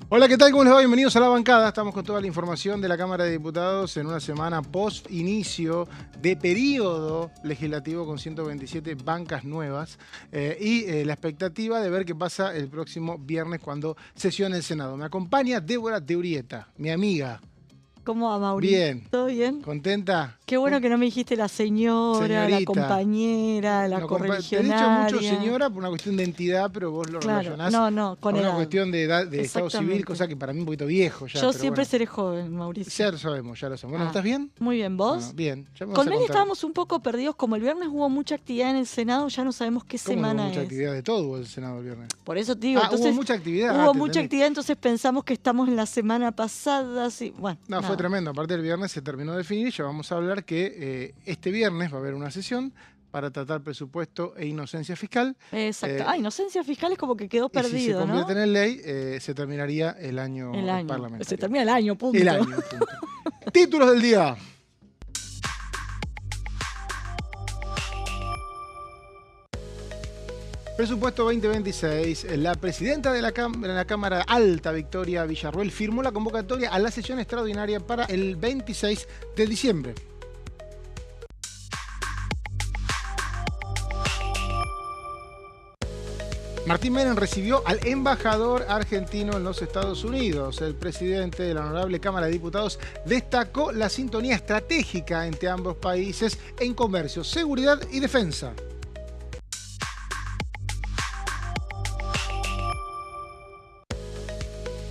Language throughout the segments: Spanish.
Hola, ¿qué tal? ¿Cómo les va? Bienvenidos a La Bancada. Estamos con toda la información de la Cámara de Diputados en una semana post-inicio de periodo legislativo con 127 bancas nuevas y la expectativa de ver qué pasa el próximo viernes cuando sesione el Senado. Me acompaña Débora de Urieta, mi amiga. ¿Cómo va, Mauri? Bien. ¿Todo bien? ¿Contenta? Qué bueno que no me dijiste la señora, Señorita. la compañera, la No, correligionaria. te he dicho mucho señora por una cuestión de entidad, pero vos lo Claro, relacionás no, con a una edad. cuestión de edad, de estado civil, cosa que para mí es un poquito viejo ya. Yo pero siempre bueno. seré joven, Mauricio. Ya lo sabemos, ya lo sabemos. Bueno, ¿estás bien? Muy bien, ¿vos? Bueno, bien, ya me vas Con a Meli contar. estábamos un poco perdidos. Como el viernes hubo mucha actividad en el Senado, ya no sabemos qué ¿Cómo semana hubo mucha es. actividad de todo hubo el Senado el viernes? Por eso te digo, hubo mucha actividad. Hubo te mucha entendí. actividad, entonces pensamos que estamos en la semana pasada. Sí, bueno, No, fue tremendo. Aparte del viernes se terminó de definir. Ya vamos a hablar que este viernes va a haber una sesión para tratar presupuesto e inocencia fiscal. Exacto. Inocencia fiscal es como que quedó perdido, y si se convierte ¿no? en ley, se terminaría el año parlamentario. Se termina el año, punto. El año, punto. Títulos del día. Presupuesto 2026. La presidenta de la Cámara Alta, Victoria Villarruel, firmó la convocatoria a la sesión extraordinaria para el 26 de diciembre. Martín Menem recibió al embajador argentino en los Estados Unidos. El presidente de la Honorable Cámara de Diputados destacó la sintonía estratégica entre ambos países en comercio, seguridad y defensa.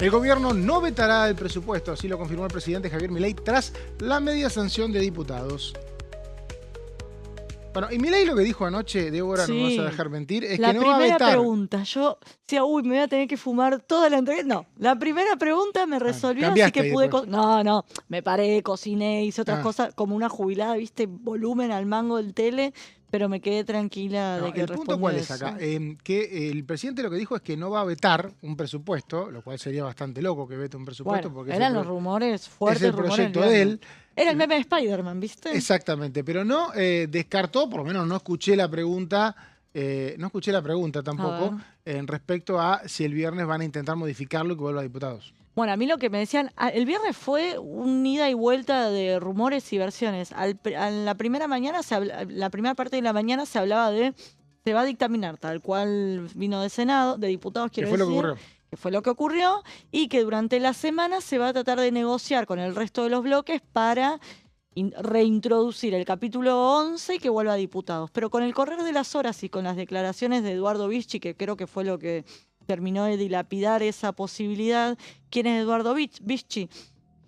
El gobierno no vetará el presupuesto, así lo confirmó el presidente Javier Milei tras la media sanción de diputados. Bueno, y Milei lo que dijo anoche, Débora, no me vas a dejar mentir, es que no va a vetar. La primera pregunta, yo decía, me voy a tener que fumar toda la entrevista. No, la primera pregunta me resolvió, así que pude... No, me paré, cociné, hice otras cosas, como una jubilada, viste, volumen al mango del tele, pero me quedé tranquila de que ¿El punto cuál es acá? Que el presidente lo que dijo es que no va a vetar un presupuesto, lo cual sería bastante loco que vete un presupuesto. Bueno, porque eran los rumores fuertes. Es el proyecto de él. Era el meme de Spider-Man, ¿viste? Exactamente, pero no descartó, por lo menos no escuché la pregunta tampoco, en respecto a si el viernes van a intentar modificarlo y que vuelva a diputados. Bueno, a mí lo que me decían, el viernes fue un ida y vuelta de rumores y versiones. La primera parte de la mañana se hablaba de se va a dictaminar, tal cual vino de Senado, de diputados, quiero decir. ¿Qué fue lo que ocurrió? Que fue lo que ocurrió, y que durante la semana se va a tratar de negociar con el resto de los bloques para reintroducir el capítulo 11 y que vuelva a diputados. Pero con el correr de las horas y con las declaraciones de Eduardo Vichy, que creo que fue lo que terminó de dilapidar esa posibilidad. ¿Quién es Eduardo Vichy?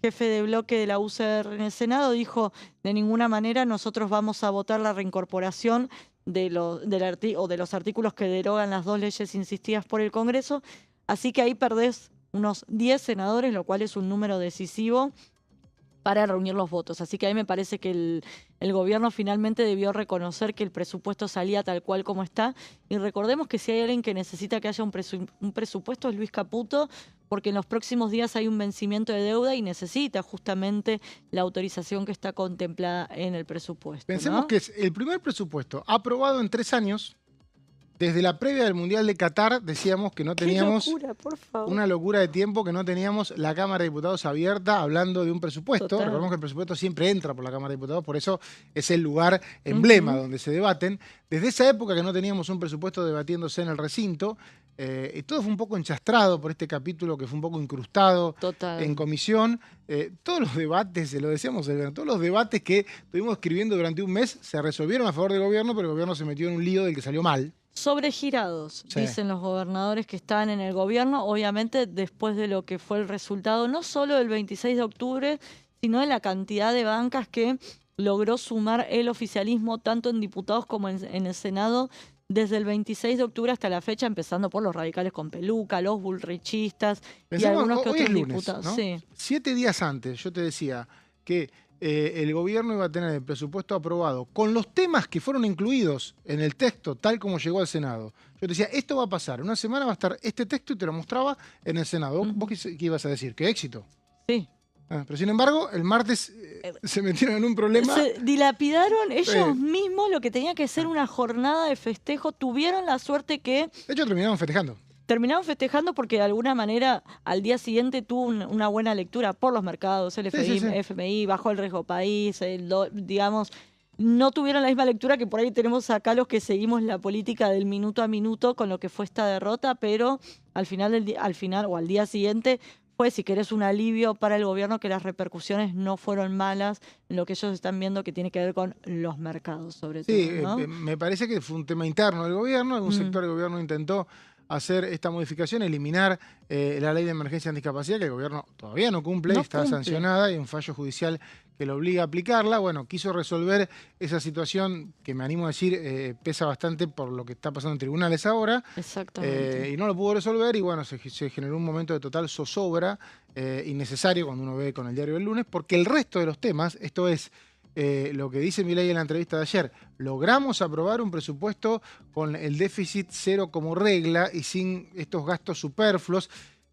Jefe de bloque de la UCR en el Senado, dijo: de ninguna manera nosotros vamos a votar la reincorporación de los artículos que derogan las dos leyes insistidas por el Congreso. Así que ahí perdés unos 10 senadores, lo cual es un número decisivo para reunir los votos. Así que a mí me parece que el gobierno finalmente debió reconocer que el presupuesto salía tal cual como está. Y recordemos que si hay alguien que necesita que haya un presupuesto es Luis Caputo, porque en los próximos días hay un vencimiento de deuda y necesita justamente la autorización que está contemplada en el presupuesto. Pensemos que es el primer presupuesto aprobado en 3 años. Desde la previa del Mundial de Qatar decíamos que no teníamos... ¡Qué locura, por favor! Una locura de tiempo que no teníamos la Cámara de Diputados abierta hablando de un presupuesto. Total. Recordemos que el presupuesto siempre entra por la Cámara de Diputados, por eso es el lugar emblema donde se debaten. Desde esa época que no teníamos un presupuesto debatiéndose en el recinto, y todo fue un poco enchastrado por este capítulo que fue un poco incrustado en comisión. Todos los debates, se lo decíamos, todos los debates que estuvimos escribiendo durante un mes se resolvieron a favor del gobierno, pero el gobierno se metió en un lío del que salió mal. Sobregirados, dicen los gobernadores que estaban en el gobierno, obviamente después de lo que fue el resultado, no solo del 26 de octubre, sino de la cantidad de bancas que logró sumar el oficialismo, tanto en diputados como en el Senado, desde el 26 de octubre hasta la fecha, empezando por los radicales con peluca, los bullrichistas y algunos que otros diputados. ¿No? Sí. 7 días antes yo te decía que el gobierno iba a tener el presupuesto aprobado con los temas que fueron incluidos en el texto tal como llegó al Senado. Yo te decía, esto va a pasar, en una semana va a estar este texto y te lo mostraba en el Senado. ¿Vos qué ibas a decir? ¿Qué éxito? Sí. Pero sin embargo, el martes se metieron en un problema. Se dilapidaron ellos mismos lo que tenía que ser una jornada de festejo. Tuvieron la suerte que... De hecho, terminaron festejando. terminaron festejando porque de alguna manera al día siguiente tuvo una buena lectura por los mercados, el FMI, bajó el riesgo país, digamos, no tuvieron la misma lectura que por ahí tenemos acá los que seguimos la política del minuto a minuto con lo que fue esta derrota, pero al final o al día siguiente fue, si querés, un alivio para el gobierno, que las repercusiones no fueron malas en lo que ellos están viendo que tiene que ver con los mercados, sobre todo, ¿no? Me parece que fue un tema interno del gobierno, algún sector del gobierno intentó hacer esta modificación, eliminar la ley de emergencia en discapacidad, que el gobierno todavía no cumple, está sancionada, y un fallo judicial que lo obliga a aplicarla. Bueno, quiso resolver esa situación que, me animo a decir, pesa bastante por lo que está pasando en tribunales ahora. Exactamente. Y no lo pudo resolver, y bueno, se generó un momento de total zozobra innecesario cuando uno ve con el diario del lunes, porque el resto de los temas, esto es, lo que dice Milei en la entrevista de ayer, logramos aprobar un presupuesto con el déficit cero como regla y sin estos gastos superfluos,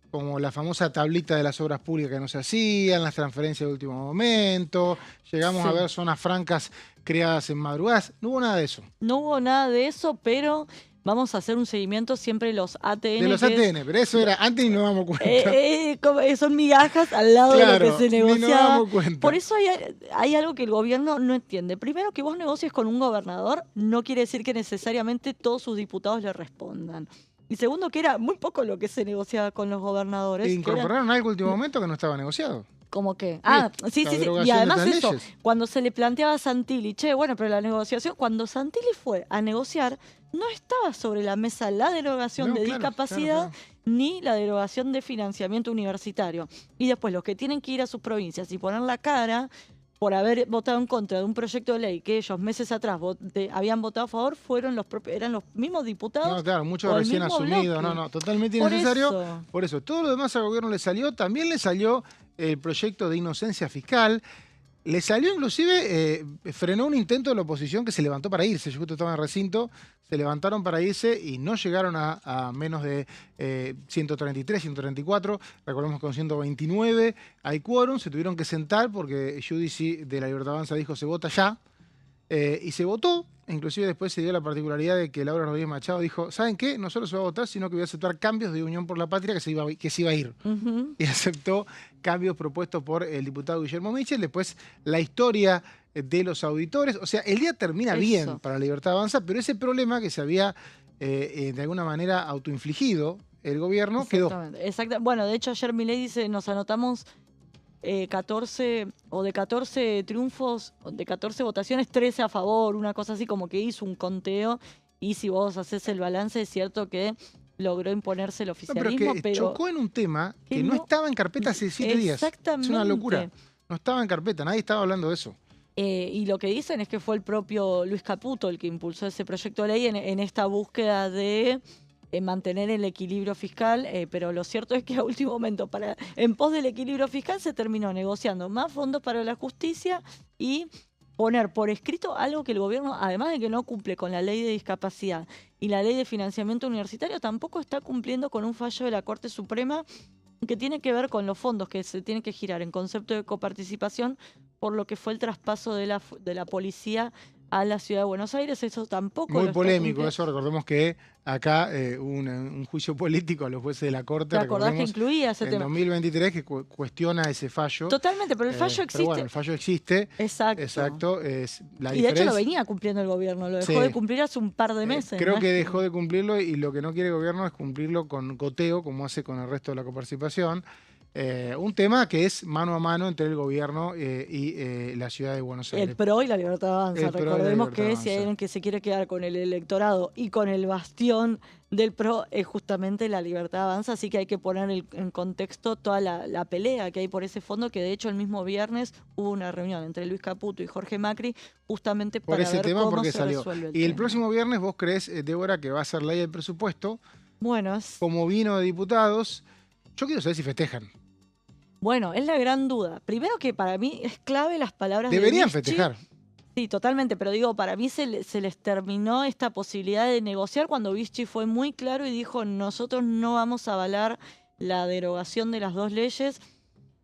como la famosa tablita de las obras públicas que no se hacían, las transferencias de último momento, llegamos a ver zonas francas creadas en madrugadas, no hubo nada de eso. No hubo nada de eso, pero vamos a hacer un seguimiento siempre de los ATN. De los ATN, pero eso era antes y no nos damos cuenta. Son migajas al lado de lo que se negociaba. Ni nos damos cuenta. Por eso hay algo que el gobierno no entiende. Primero, que vos negocies con un gobernador no quiere decir que necesariamente todos sus diputados le respondan. Y segundo, que era muy poco lo que se negociaba con los gobernadores. Incorporaron algo último momento que no estaba negociado. ¿Cómo que? Sí. Y además eso, cuando se le planteaba a Santilli, bueno, pero la negociación, cuando Santilli fue a negociar, no estaba sobre la mesa la derogación de discapacidad ni la derogación de financiamiento universitario. Y después los que tienen que ir a sus provincias y poner la cara por haber votado en contra de un proyecto de ley que ellos meses atrás habían votado a favor, eran los mismos diputados. No, claro, muchos recién asumidos, totalmente innecesario. Por eso, todo lo demás al gobierno le salió, también le salió el proyecto de inocencia fiscal. Le salió inclusive, frenó un intento de la oposición que se levantó para irse. Yo justo estaba en el recinto, se levantaron para irse y no llegaron a menos de 133, 134. Recordemos que con 129 hay quórum, se tuvieron que sentar porque Giudici de la Libertad Avanza dijo se vota ya. Y se votó, inclusive después se dio la particularidad de que Laura Rodríguez Machado dijo, ¿saben qué? No solo se va a votar, sino que voy a aceptar cambios de Unión por la Patria que se iba a ir. Y aceptó cambios propuestos por el diputado Guillermo Michel. Después la historia de los auditores. O sea, el día termina bien para la Libertad Avanza, pero ese problema que se había de alguna manera autoinfligido el gobierno quedó. Exactamente. Bueno, de hecho ayer Milei dice, nos anotamos 14 triunfos, de 14 votaciones, 13 a favor, una cosa así, como que hizo un conteo, y si vos haces el balance es cierto que logró imponerse el oficialismo, pero chocó en un tema que no estaba en carpeta hace 7 días. Exactamente. Es una locura. No estaba en carpeta, nadie estaba hablando de eso. Y lo que dicen es que fue el propio Luis Caputo el que impulsó ese proyecto de ley en esta búsqueda de mantener el equilibrio fiscal, pero lo cierto es que a último momento, en pos del equilibrio fiscal, se terminó negociando más fondos para la justicia y poner por escrito algo que el gobierno, además de que no cumple con la ley de discapacidad y la ley de financiamiento universitario, tampoco está cumpliendo con un fallo de la Corte Suprema que tiene que ver con los fondos que se tienen que girar en concepto de coparticipación por lo que fue el traspaso de la policía a la ciudad de Buenos Aires. Eso tampoco muy polémico eso. Recordemos que acá hubo un juicio político a los jueces de la Corte. ¿Te acordás que incluía ese tema? En 2023 que cuestiona ese fallo. Totalmente, pero el fallo existe. Pero bueno, el fallo existe. Exacto. Y de hecho lo venía cumpliendo el gobierno, lo dejó de cumplir hace un par de meses. Creo que dejó de cumplirlo, y lo que no quiere el gobierno es cumplirlo con goteo, como hace con el resto de la coparticipación. Un tema que es mano a mano entre el gobierno y la ciudad de Buenos Aires. El PRO y la Libertad Avanza. Recordemos que si hay alguien que se quiere quedar con el electorado y con el bastión del PRO es justamente la Libertad Avanza, así que hay que poner en contexto toda la pelea que hay por ese fondo, que de hecho el mismo viernes hubo una reunión entre Luis Caputo y Jorge Macri justamente para ver cómo se resuelve el tema. Y el próximo viernes, ¿vos creés, Débora, que va a ser ley del presupuesto? Bueno, como vino de diputados, yo quiero saber si festejan. Bueno, es la gran duda. Primero que para mí es clave las palabras Deberían de festejar. Sí, totalmente, pero digo, para mí se les terminó esta posibilidad de negociar cuando Vichy fue muy claro y dijo, nosotros no vamos a avalar la derogación de las dos leyes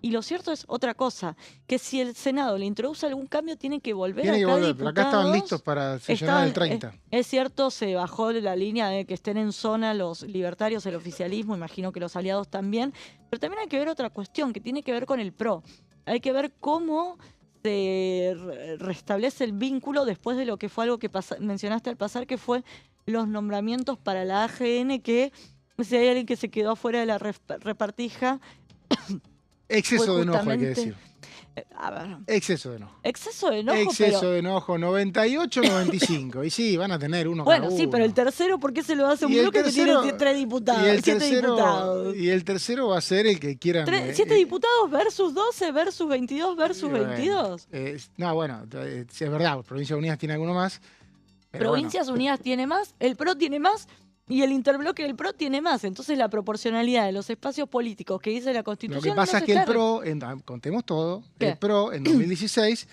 Y lo cierto es otra cosa, que si el Senado le introduce algún cambio, tiene que volver Tiene que acá volver, pero acá estaban diputados. listos para sesionar el 30. Es cierto, se bajó la línea de que estén en zona los libertarios, el oficialismo, imagino que los aliados también, pero también hay que ver otra cuestión que tiene que ver con el PRO. Hay que ver cómo se restablece el vínculo después de lo que fue algo que mencionaste al pasar, que fue los nombramientos para la AGN, que si hay alguien que se quedó afuera de la repartija... Exceso de enojo, hay que decir. A ver. Exceso de enojo. Exceso de enojo, Exceso de enojo, 98, 95. Y sí, van a tener uno cada bueno, sí, uno. pero el tercero, ¿por qué se lo hace un Y el bloque que tiene tercero- 3 diputados? Y el 7 tercero, diputados. y el tercero va a ser el que quieran. 7 diputados versus 12 versus 22 versus bueno, 22. No, bueno, sí, es verdad, Provincias Unidas tiene alguno más. Pero Provincias Unidas tiene más, el PRO tiene más y el interbloque del PRO tiene más. Entonces la proporcionalidad de los espacios políticos que dice la lo Constitución que pasa no es se que el está PRO, contemos todo, ¿Qué? el PRO en 2016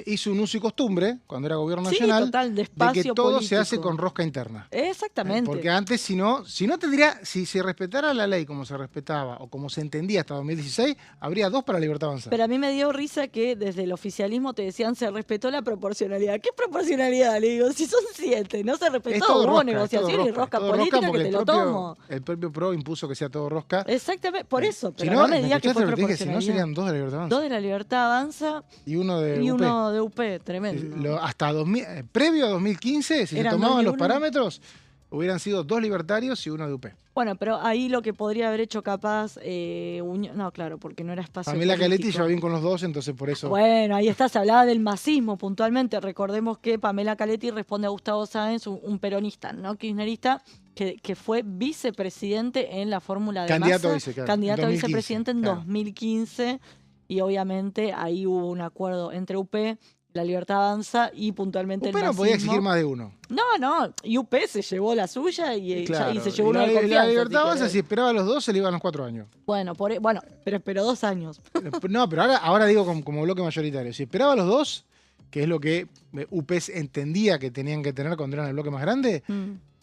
hizo un uso y costumbre, cuando era gobierno Sí, nacional, total, de de espacio que todo se político. hace con rosca interna. Exactamente. Porque antes, si no tendría, si se respetara la ley como se respetaba o como se entendía hasta 2016, habría 2 para Libertad Avanza. Pero a mí me dio risa que desde el oficialismo te decían se respetó la proporcionalidad. ¿Qué proporcionalidad? Le digo, si son 7, no se Es respetó, todo hubo rosca, negociación y rosca todo política porque que te lo tomo. el propio PRO impuso que sea todo rosca. Exactamente, por eso, Si pero no, no me ¿me digas que escuchaste fue lo que te dije? Si no, proporcionalidad. serían 2 de la Libertad Avanza. 2 de la Libertad Avanza Y uno de y UP. uno de UP, tremendo. Hasta previo a 2015, si se Eran 2 tomaban y los 1. parámetros, hubieran sido 2 libertarios y uno de UP. Bueno, pero ahí lo que podría haber hecho capaz, no, claro, porque no era espacio Pamela Caletti político. lleva bien con los dos, entonces por eso. Bueno, ahí está, se hablaba del masismo puntualmente. Recordemos que Pamela Caletti responde a Gustavo Sáenz, un peronista, ¿no? Kirchnerista, que fue vicepresidente en la fórmula de Candidato a Massa, vice, claro, candidato en a 2015, vicepresidente en claro. 2015, y obviamente ahí hubo un acuerdo entre UP, la Libertad Avanza y puntualmente UP el no masismo. podía exigir más de uno. No, y UP se llevó la suya y Claro. se llevó Y uno de la confianza. Libertad si Avanza, querés. si esperaba a los 2, se le iban los 4 años. Bueno, pero esperó 2 años. No, pero ahora digo como bloque mayoritario. Si esperaba a los 2, que es lo que UP entendía que tenían que tener cuando eran el bloque más grande,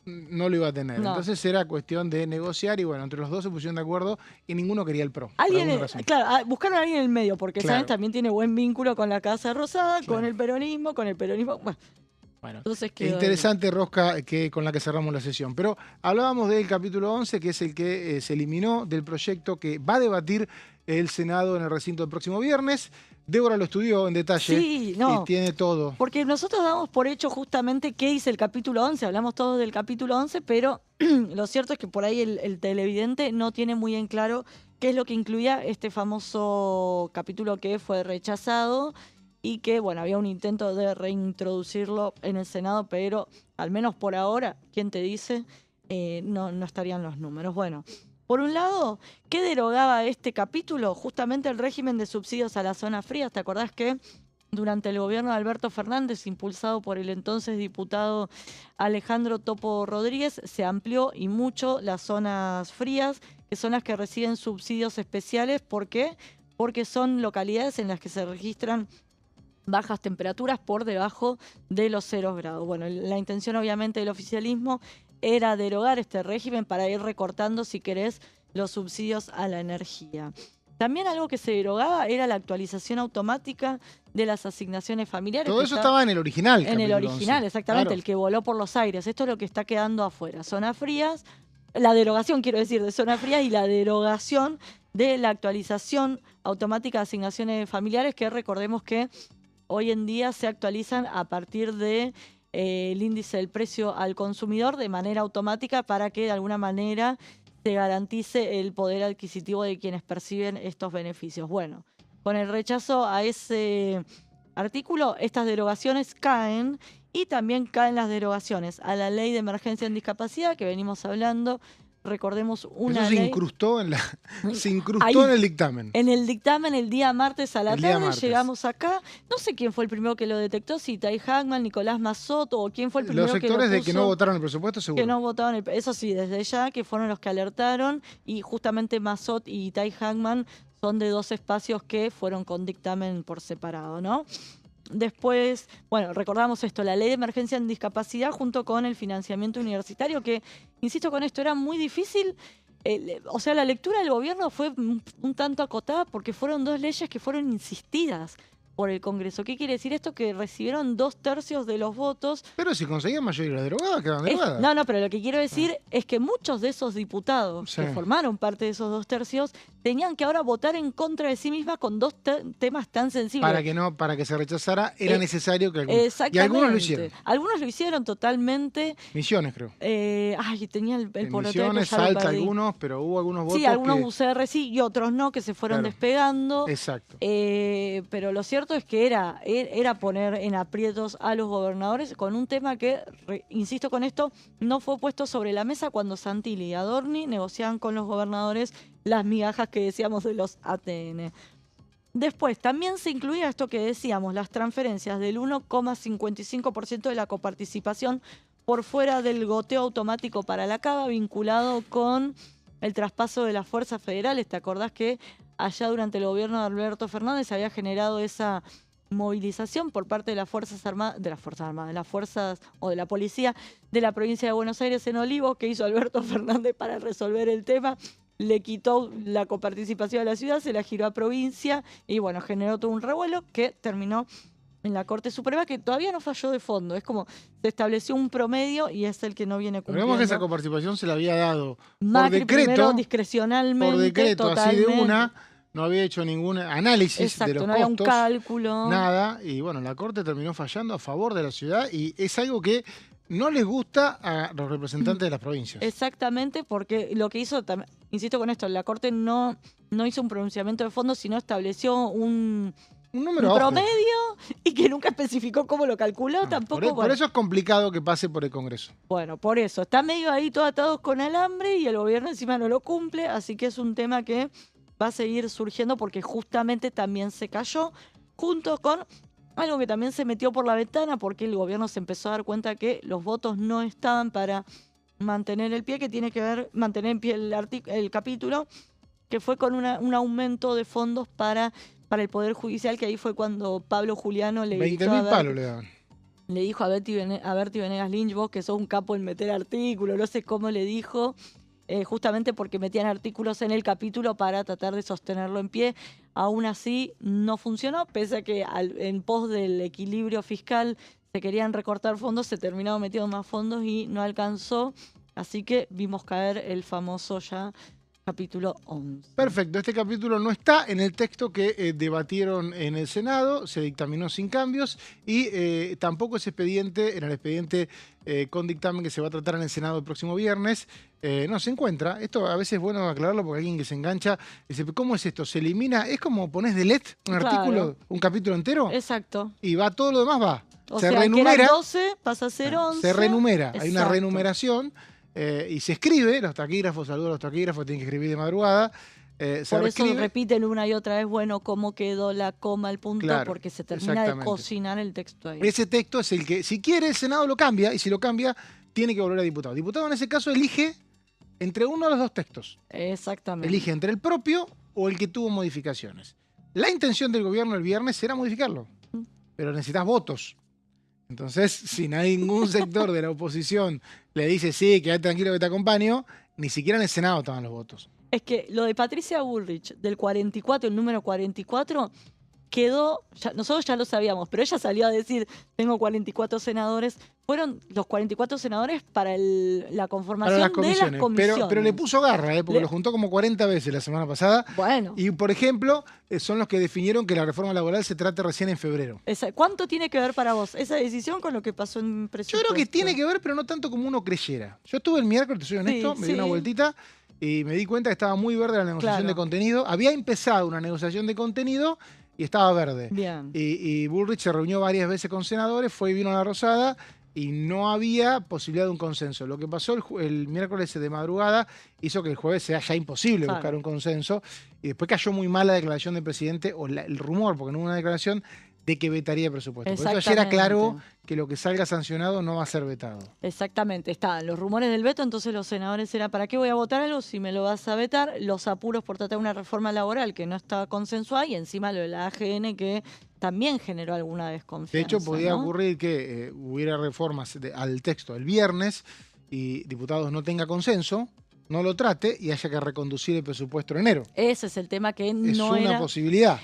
no lo iba a tener. No. Entonces era cuestión de negociar y bueno, entre los dos se pusieron de acuerdo y ninguno quería el PRO. por Alguien, alguna razón. claro, buscaron a alguien en el medio, porque Claro. Sáenz también tiene buen vínculo con la Casa Rosada, Claro. con el peronismo. Bueno, Bueno, entonces quedó interesante rosca con la que cerramos la sesión. Pero hablábamos del capítulo 11, que es el que se eliminó del proyecto que va a debatir el Senado en el recinto el próximo viernes. Débora lo estudió en detalle Sí, no. y tiene todo. Porque nosotros damos por hecho justamente qué dice el capítulo 11, hablamos todos del capítulo 11, pero lo cierto es que por ahí el televidente no tiene muy en claro qué es lo que incluía este famoso capítulo que fue rechazado y que, bueno, había un intento de reintroducirlo en el Senado, pero al menos por ahora, ¿quién te dice? No estarían los números. Bueno, por un lado, ¿qué derogaba este capítulo? Justamente el régimen de subsidios a las zonas frías. ¿Te acordás que durante el gobierno de Alberto Fernández, impulsado por el entonces diputado Alejandro Topo Rodríguez, se amplió y mucho las zonas frías, que son las que reciben subsidios especiales? ¿Por qué? Porque son localidades en las que se registran bajas temperaturas por debajo de los 0 grados. Bueno, la intención obviamente del oficialismo era derogar este régimen para ir recortando, si querés, los subsidios a la energía. También algo que se derogaba era la actualización automática de las asignaciones familiares. Todo eso estaba en el original. En el capítulo original, 11. exactamente, Claro. el que voló por los aires. Esto es lo que está quedando afuera. Zonas frías, la derogación, quiero decir, de zonas frías y la derogación de la actualización automática de asignaciones familiares, que recordemos que hoy en día se actualizan a partir de el índice del precio al consumidor de manera automática para que de alguna manera se garantice el poder adquisitivo de quienes perciben estos beneficios. Bueno, con el rechazo a ese artículo, estas derogaciones caen y también caen las derogaciones a la ley de emergencia en discapacidad que venimos hablando. Recordemos una Eso se ley. incrustó se incrustó Ahí, en el dictamen. En el dictamen, el día martes a la El día tarde, martes. llegamos acá. No sé quién fue el primero que lo detectó, si Tai Hackman, Nicolás Mazzot o quién fue el primero Los que lo sectores de puso, que no votaron el presupuesto, seguro. que no votaron. Eso sí, desde ya, que fueron los que alertaron. Y justamente Mazzot y Tai Hackman son de 2 espacios que fueron con dictamen por separado, ¿no? Después, bueno, recordamos esto, la ley de emergencia en discapacidad junto con el financiamiento universitario, que, insisto con esto, era muy difícil o sea, la lectura del gobierno fue un tanto acotada porque fueron 2 leyes que fueron insistidas por el Congreso. ¿Qué quiere decir esto? Que recibieron 2/3 de los votos. Pero si conseguían mayoría derogada, quedaban derogadas. No, pero lo que quiero decir es que muchos de esos diputados que formaron parte de esos 2/3 tenían que ahora votar en contra de sí mismas con 2 temas tan sensibles. Para que se rechazara, era necesario que algunos... Exactamente. Y algunos lo hicieron. Algunos lo hicieron totalmente. Misiones, creo. Tenía el por Misiones, Salta algunos, pero hubo algunos votos. Sí, algunos UCR sí y otros no, que se fueron despegando. Exacto. Pero lo cierto es que era poner en aprietos a los gobernadores con un tema que, insisto con esto, no fue puesto sobre la mesa cuando Santilli y Adorni negociaban con los gobernadores las migajas que decíamos de los ATN. Después, también se incluía esto que decíamos, las transferencias del 1,55% de la coparticipación por fuera del goteo automático para la cava, vinculado con el traspaso de las fuerzas federales. ¿Te acordás que allá durante el gobierno de Alberto Fernández había generado esa movilización por parte de las Fuerzas Armadas, de las fuerzas o de la policía de la provincia de Buenos Aires en Olivos? ¿Qué hizo Alberto Fernández para resolver el tema? Le quitó la coparticipación a la ciudad, se la giró a provincia y bueno, generó todo un revuelo que terminó en la Corte Suprema, que todavía no falló de fondo. Es como se estableció un promedio y es el que no viene cumpliendo. Recordemos que esa coparticipación se la había dado Macri por decreto, primero, discrecionalmente, por decreto, totalmente. así de una. No había hecho ningún análisis Exacto, de los no costos. había un cálculo. Nada. Y bueno, la Corte terminó fallando a favor de la ciudad y es algo que no les gusta a los representantes de las provincias. Exactamente, porque lo que hizo, insisto con esto, la Corte no hizo un pronunciamiento de fondo, sino estableció un promedio y que nunca especificó cómo lo calculó tampoco. Por eso es complicado que pase por el Congreso. Bueno, por eso. Está medio ahí todo atados con alambre y el gobierno encima no lo cumple, así que es un tema que va a seguir surgiendo porque justamente también se cayó, junto con algo que también se metió por la ventana porque el gobierno se empezó a dar cuenta que los votos no estaban para mantener el pie, que tiene que ver, mantener en pie el capítulo, que fue con un aumento de fondos para el Poder Judicial, que ahí fue cuando Pablo Juliano le 20.000 palos le daban. Le dijo a Berti Venegas Lynch, vos que sos un capo en meter artículos, no sé cómo le dijo, justamente porque metían artículos en el capítulo para tratar de sostenerlo en pie. Aún así no funcionó, pese a que en pos del equilibrio fiscal se querían recortar fondos, se terminaron metiendo más fondos y no alcanzó, así que vimos caer el famoso ya capítulo 11. Perfecto, este capítulo no está en el texto que debatieron en el Senado, se dictaminó sin cambios y tampoco es expediente, en el expediente con dictamen que se va a tratar en el Senado el próximo viernes, no se encuentra. Esto a veces es bueno aclararlo porque alguien que se engancha dice, ¿cómo es esto? ¿Se elimina? ¿Es como ponés delete un artículo, un capítulo entero? Exacto. Y va todo lo demás, va. O se sea, renumera. Que eran 12, pasa a ser 11. Se renumera, hay una Exacto. renumeración. Y se escribe, los taquígrafos, saludos a los taquígrafos, tienen que escribir de madrugada. Por eso repiten una y otra vez, bueno, cómo quedó la coma, el punto, claro, porque se termina de cocinar el texto ahí. Ese texto es el que, si quiere, el Senado lo cambia, y si lo cambia, tiene que volver a diputado. Diputado en ese caso elige entre uno de los dos textos. Exactamente. Elige entre el propio o el que tuvo modificaciones. La intención del gobierno el viernes era modificarlo, pero necesitas votos. Entonces, si no hay ningún sector de la oposición le dice, sí, quédate tranquilo que te acompaño, ni siquiera en el Senado estaban los votos. Es que lo de Patricia Bullrich, del 44, el número 44, quedó, nosotros ya lo sabíamos, pero ella salió a decir, tengo 44 senadores. Fueron los 44 senadores para la conformación para de las comisiones. Pero le puso garra, porque lo juntó como 40 veces la semana pasada. Bueno. Y, por ejemplo, son los que definieron que la reforma laboral se trate recién en febrero. ¿Cuánto tiene que ver para vos esa decisión con lo que pasó en presupuesto? Yo creo que tiene que ver, pero no tanto como uno creyera. Yo estuve el miércoles, te soy honesto, me di una vueltita y me di cuenta que estaba muy verde la negociación de contenido. Había empezado una negociación de contenido y estaba verde. Bien. Y Bullrich se reunió varias veces con senadores, vino a la Rosada y no había posibilidad de un consenso. Lo que pasó el miércoles de madrugada hizo que el jueves sea ya imposible buscar un consenso. Y después cayó muy mal la declaración del presidente, o el rumor, porque no hubo una declaración, de que vetaría el presupuesto. Por eso ayer era claro que lo que salga sancionado no va a ser vetado. Exactamente, estaban los rumores del veto, entonces los senadores eran, ¿para qué voy a votar algo si me lo vas a vetar? Los apuros por tratar una reforma laboral que no estaba consensuada y encima lo de la AGN que también generó alguna desconfianza. De hecho, podía ¿no? ocurrir que hubiera reformas al texto el viernes y diputados no tenga consenso no lo trate y haya que reconducir el presupuesto en enero. Ese es el tema que Es no una era... posibilidad.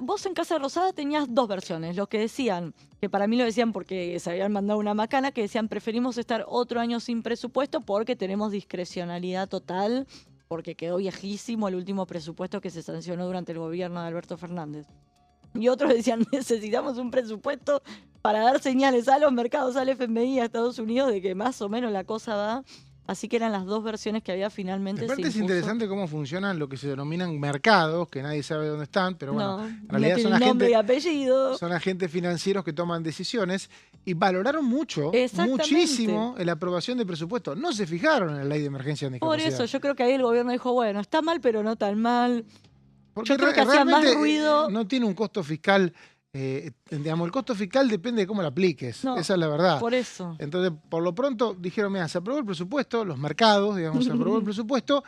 Vos en Casa Rosada tenías dos versiones, los que decían, que para mí lo decían porque se habían mandado una macana, que decían preferimos estar otro año sin presupuesto porque tenemos discrecionalidad total, porque quedó viejísimo el último presupuesto que se sancionó durante el gobierno de Alberto Fernández. Y otros decían necesitamos un presupuesto para dar señales a los mercados, al FMI, a Estados Unidos, de que más o menos la cosa va... Así que eran las dos versiones que había finalmente. Aparte es interesante cómo funcionan lo que se denominan mercados, que nadie sabe dónde están, pero bueno, en realidad no son tienen nombre y apellido. Son agentes financieros que toman decisiones y valoraron Exactamente. muchísimo la aprobación del presupuesto. No se fijaron en la ley de emergencia en Por discapacidad. eso yo creo que ahí el gobierno dijo, bueno, está mal, pero no tan mal. Porque yo creo que hacía más ruido. No tiene un costo fiscal. Digamos, el costo fiscal depende de cómo lo apliques. No, esa es la verdad. Por eso. Entonces, por lo pronto, dijeron, mira, se aprobó el presupuesto, los mercados, digamos, se aprobó el presupuesto,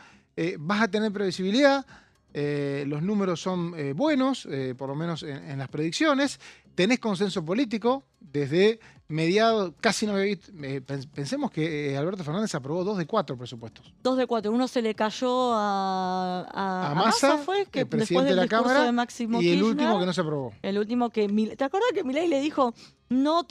vas a tener previsibilidad, los números son buenos, por lo menos en las predicciones, tenés consenso político desde mediados, casi no había visto, pensemos que Alberto Fernández aprobó 2 de 4 presupuestos. 2 de 4, uno se le cayó a Massa, fue que el presidente después del de la discurso Cámara, de Máximo y el Kirchner, último que no se aprobó. El último que... ¿Te acuerdas que Milei le dijo, no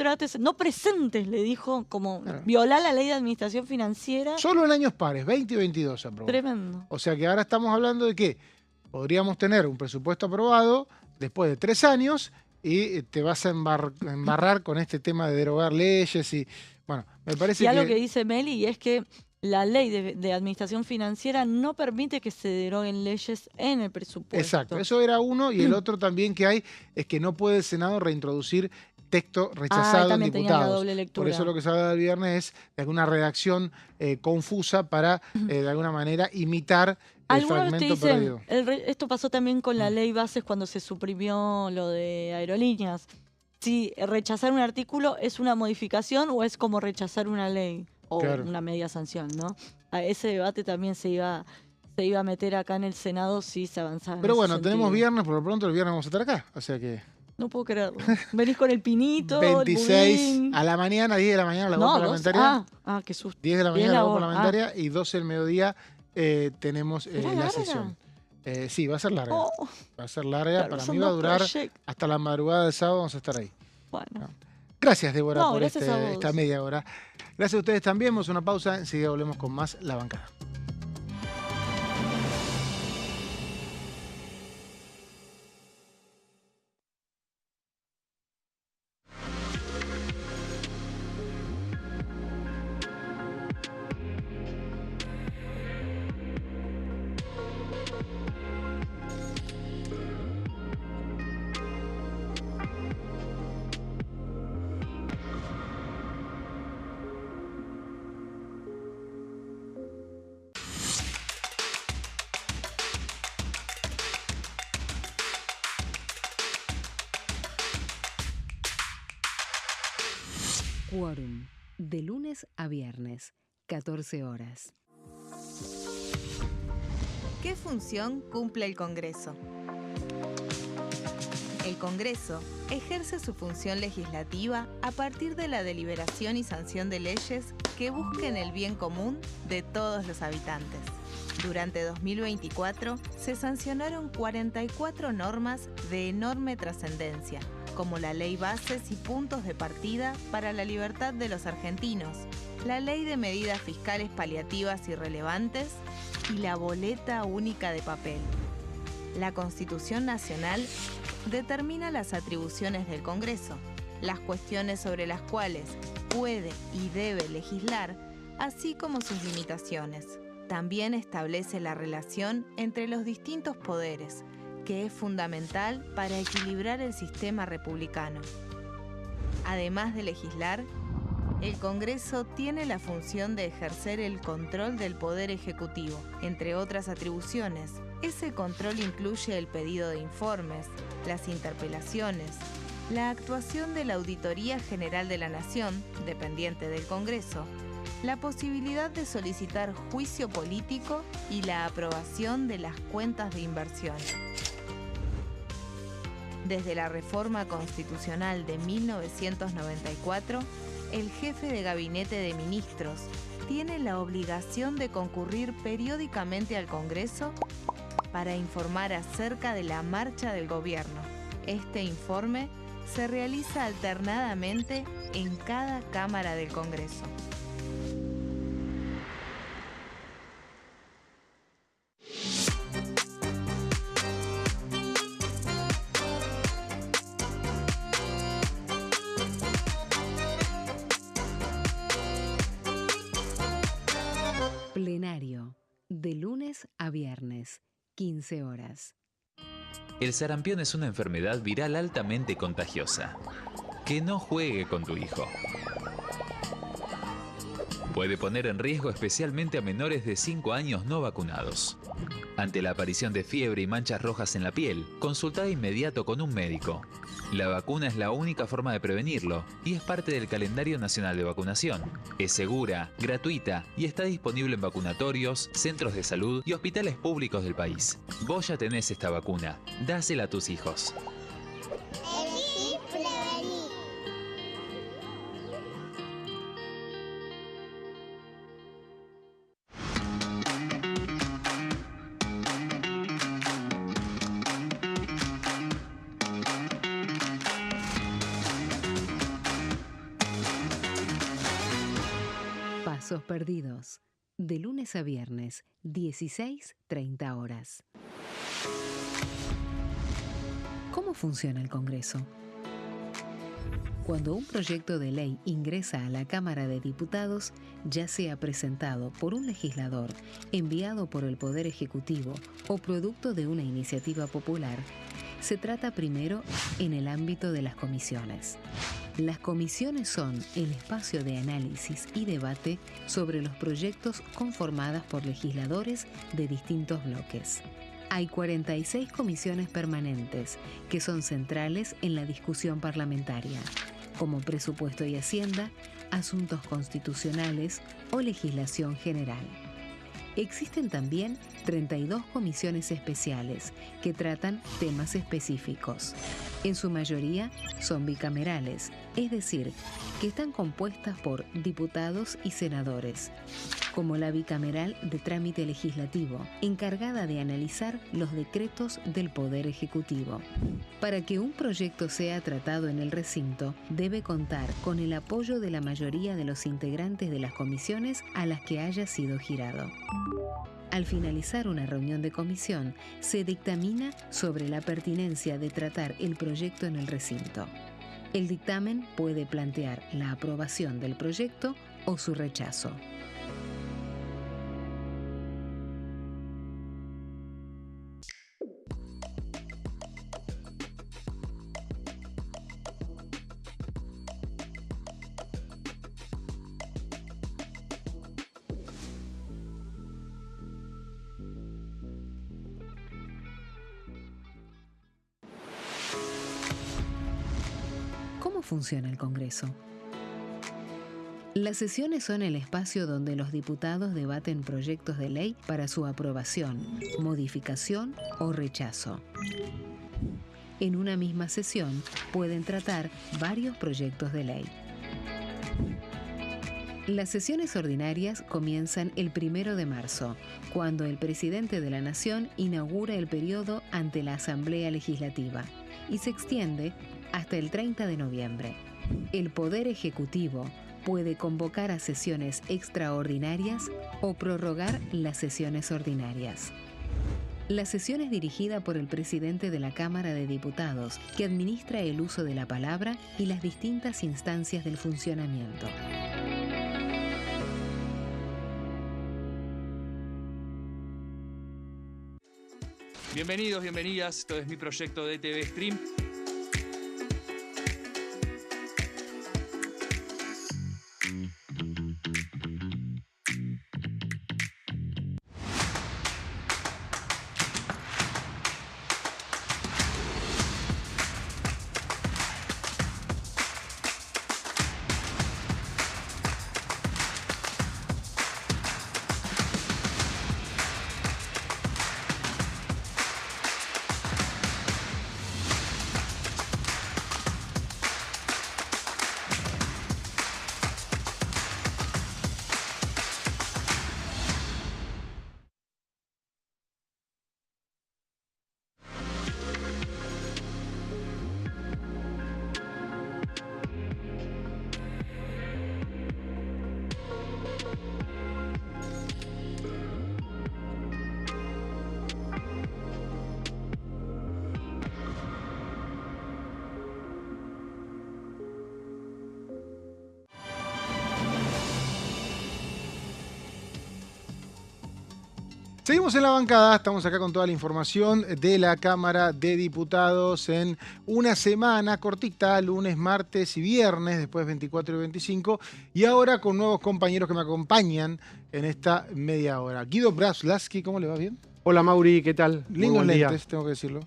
presentes, le dijo, como violar la ley de administración financiera? Solo en años pares, 20 y 22 se aprobó. Tremendo. O sea que ahora estamos hablando de que podríamos tener un presupuesto aprobado después de 3 años y te vas a embarrar con este tema de derogar leyes y, bueno, me parece y algo que dice Meli es que la ley de administración financiera no permite que se deroguen leyes en el presupuesto. Exacto, eso era uno, y el otro también que hay es que no puede el Senado reintroducir texto rechazado en diputados. Por eso lo que se habla el viernes es de alguna redacción confusa para, de alguna manera, imitar el fragmento perdido. Esto pasó también con la ley bases cuando se suprimió lo de aerolíneas. Si rechazar un artículo es una modificación o es como rechazar una ley o una media sanción, ¿no? A ese debate también se iba a meter acá en el Senado si se avanzaba. Pero bueno, tenemos viernes, por lo pronto el viernes vamos a estar acá, o sea que... No puedo creerlo. Venís con el pinito, 26 el budín. a la mañana, 10 de la mañana la voz parlamentaria. Qué susto. 10 de la mañana la voz parlamentaria y 12 del mediodía tenemos la sesión. Sí, va a ser larga. Va a ser larga. Para mí va a durar hasta la madrugada del sábado, vamos a estar ahí. Bueno. Gracias, Débora, por gracias esta media hora. Gracias a ustedes también. Vamos a una pausa. Enseguida volvemos con más La Bancada. Quórum, de lunes a viernes, 14 horas. ¿Qué función cumple el Congreso? El Congreso ejerce su función legislativa a partir de la deliberación y sanción de leyes que busquen el bien común de todos los habitantes. Durante 2024 se sancionaron 44 normas de enorme trascendencia, como la Ley Bases y Puntos de Partida para la Libertad de los Argentinos, la Ley de Medidas Fiscales Paliativas y Relevantes y la Boleta Única de Papel. La Constitución Nacional determina las atribuciones del Congreso, las cuestiones sobre las cuales puede y debe legislar, así como sus limitaciones. También establece la relación entre los distintos poderes, que es fundamental para equilibrar el sistema republicano. Además de legislar, el Congreso tiene la función de ejercer el control del Poder Ejecutivo, entre otras atribuciones. Ese control incluye el pedido de informes, las interpelaciones, la actuación de la Auditoría General de la Nación, dependiente del Congreso, la posibilidad de solicitar juicio político y la aprobación de las cuentas de inversión. Desde la reforma constitucional de 1994, el jefe de gabinete de ministros tiene la obligación de concurrir periódicamente al Congreso para informar acerca de la marcha del gobierno. Este informe se realiza alternadamente en cada Cámara del Congreso. Plenario, de lunes a viernes, 15 horas. El sarampión es una enfermedad viral altamente contagiosa. Que no juegue con tu hijo. Puede poner en riesgo especialmente a menores de 5 años no vacunados. Ante la aparición de fiebre y manchas rojas en la piel, consulta de inmediato con un médico. La vacuna es la única forma de prevenirlo y es parte del calendario nacional de vacunación. Es segura, gratuita y está disponible en vacunatorios, centros de salud y hospitales públicos del país. Vos ya tenés esta vacuna, dásela a tus hijos. Elegí prevenir. Pasos perdidos, de lunes a viernes, 16:30 horas. ¿Cómo funciona el Congreso? Cuando un proyecto de ley ingresa a la Cámara de Diputados, ya sea presentado por un legislador, enviado por el Poder Ejecutivo o producto de una iniciativa popular, se trata primero en el ámbito de las comisiones. Las comisiones son el espacio de análisis y debate sobre los proyectos conformadas por legisladores de distintos bloques. Hay 46 comisiones permanentes que son centrales en la discusión parlamentaria, como Presupuesto y Hacienda, Asuntos Constitucionales o Legislación General. Existen también 32 comisiones especiales que tratan temas específicos. En su mayoría son bicamerales, es decir, que están compuestas por diputados y senadores, como la bicameral de trámite legislativo, encargada de analizar los decretos del Poder Ejecutivo. Para que un proyecto sea tratado en el recinto, debe contar con el apoyo de la mayoría de los integrantes de las comisiones a las que haya sido girado. Al finalizar una reunión de comisión, se dictamina sobre la pertinencia de tratar el proyecto en el recinto. El dictamen puede plantear la aprobación del proyecto o su rechazo. ¿Cómo funciona el Congreso? Las sesiones son el espacio donde los diputados debaten proyectos de ley para su aprobación, modificación o rechazo. En una misma sesión pueden tratar varios proyectos de ley. Las sesiones ordinarias comienzan el 1 de marzo, cuando el presidente de la Nación inaugura el periodo ante la Asamblea Legislativa y se extiende hasta el 30 de noviembre. El Poder Ejecutivo puede convocar a sesiones extraordinarias o prorrogar las sesiones ordinarias. La sesión es dirigida por el presidente de la Cámara de Diputados, que administra el uso de la palabra y las distintas instancias del funcionamiento. Bienvenidos, bienvenidas. Esto es mi proyecto de TV Stream. Seguimos en la bancada, estamos acá con toda la información de la Cámara de Diputados en una semana cortita, lunes, martes y viernes, después 24 y 25, y ahora con nuevos compañeros que me acompañan en esta media hora. Guido Braslavsky, ¿cómo le va? ¿Bien? Hola Mauri, ¿qué tal? Muy Lindos buen día. lentes, tengo que decirlo.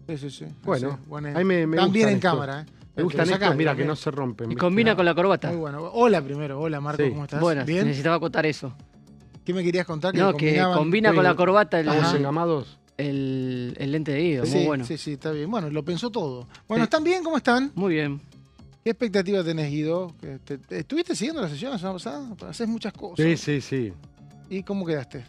Sí. Bueno, Bueno, ahí me también gustan en estos. cámara, ¿eh? Me gustan Sacá, estos, mira, también. que no se rompen. Y ¿viste? combina con la corbata. Muy bueno. Hola primero, hola Marco, Sí. ¿cómo estás? Buenas, ¿Bien? necesitaba acotar eso. ¿Qué me querías contar? No, que combinaban- combina Sí, con la corbata Estamos Ajá. engamados. el lente de Guido, Sí, muy bueno. sí, está bien. Bueno, lo pensó todo. Bueno, Sí. ¿están bien? ¿Cómo están? Muy bien. ¿Qué expectativa tenés, Guido? ¿Estuviste siguiendo la sesión la semana pasada? Haces muchas cosas. Sí. ¿Y cómo quedaste?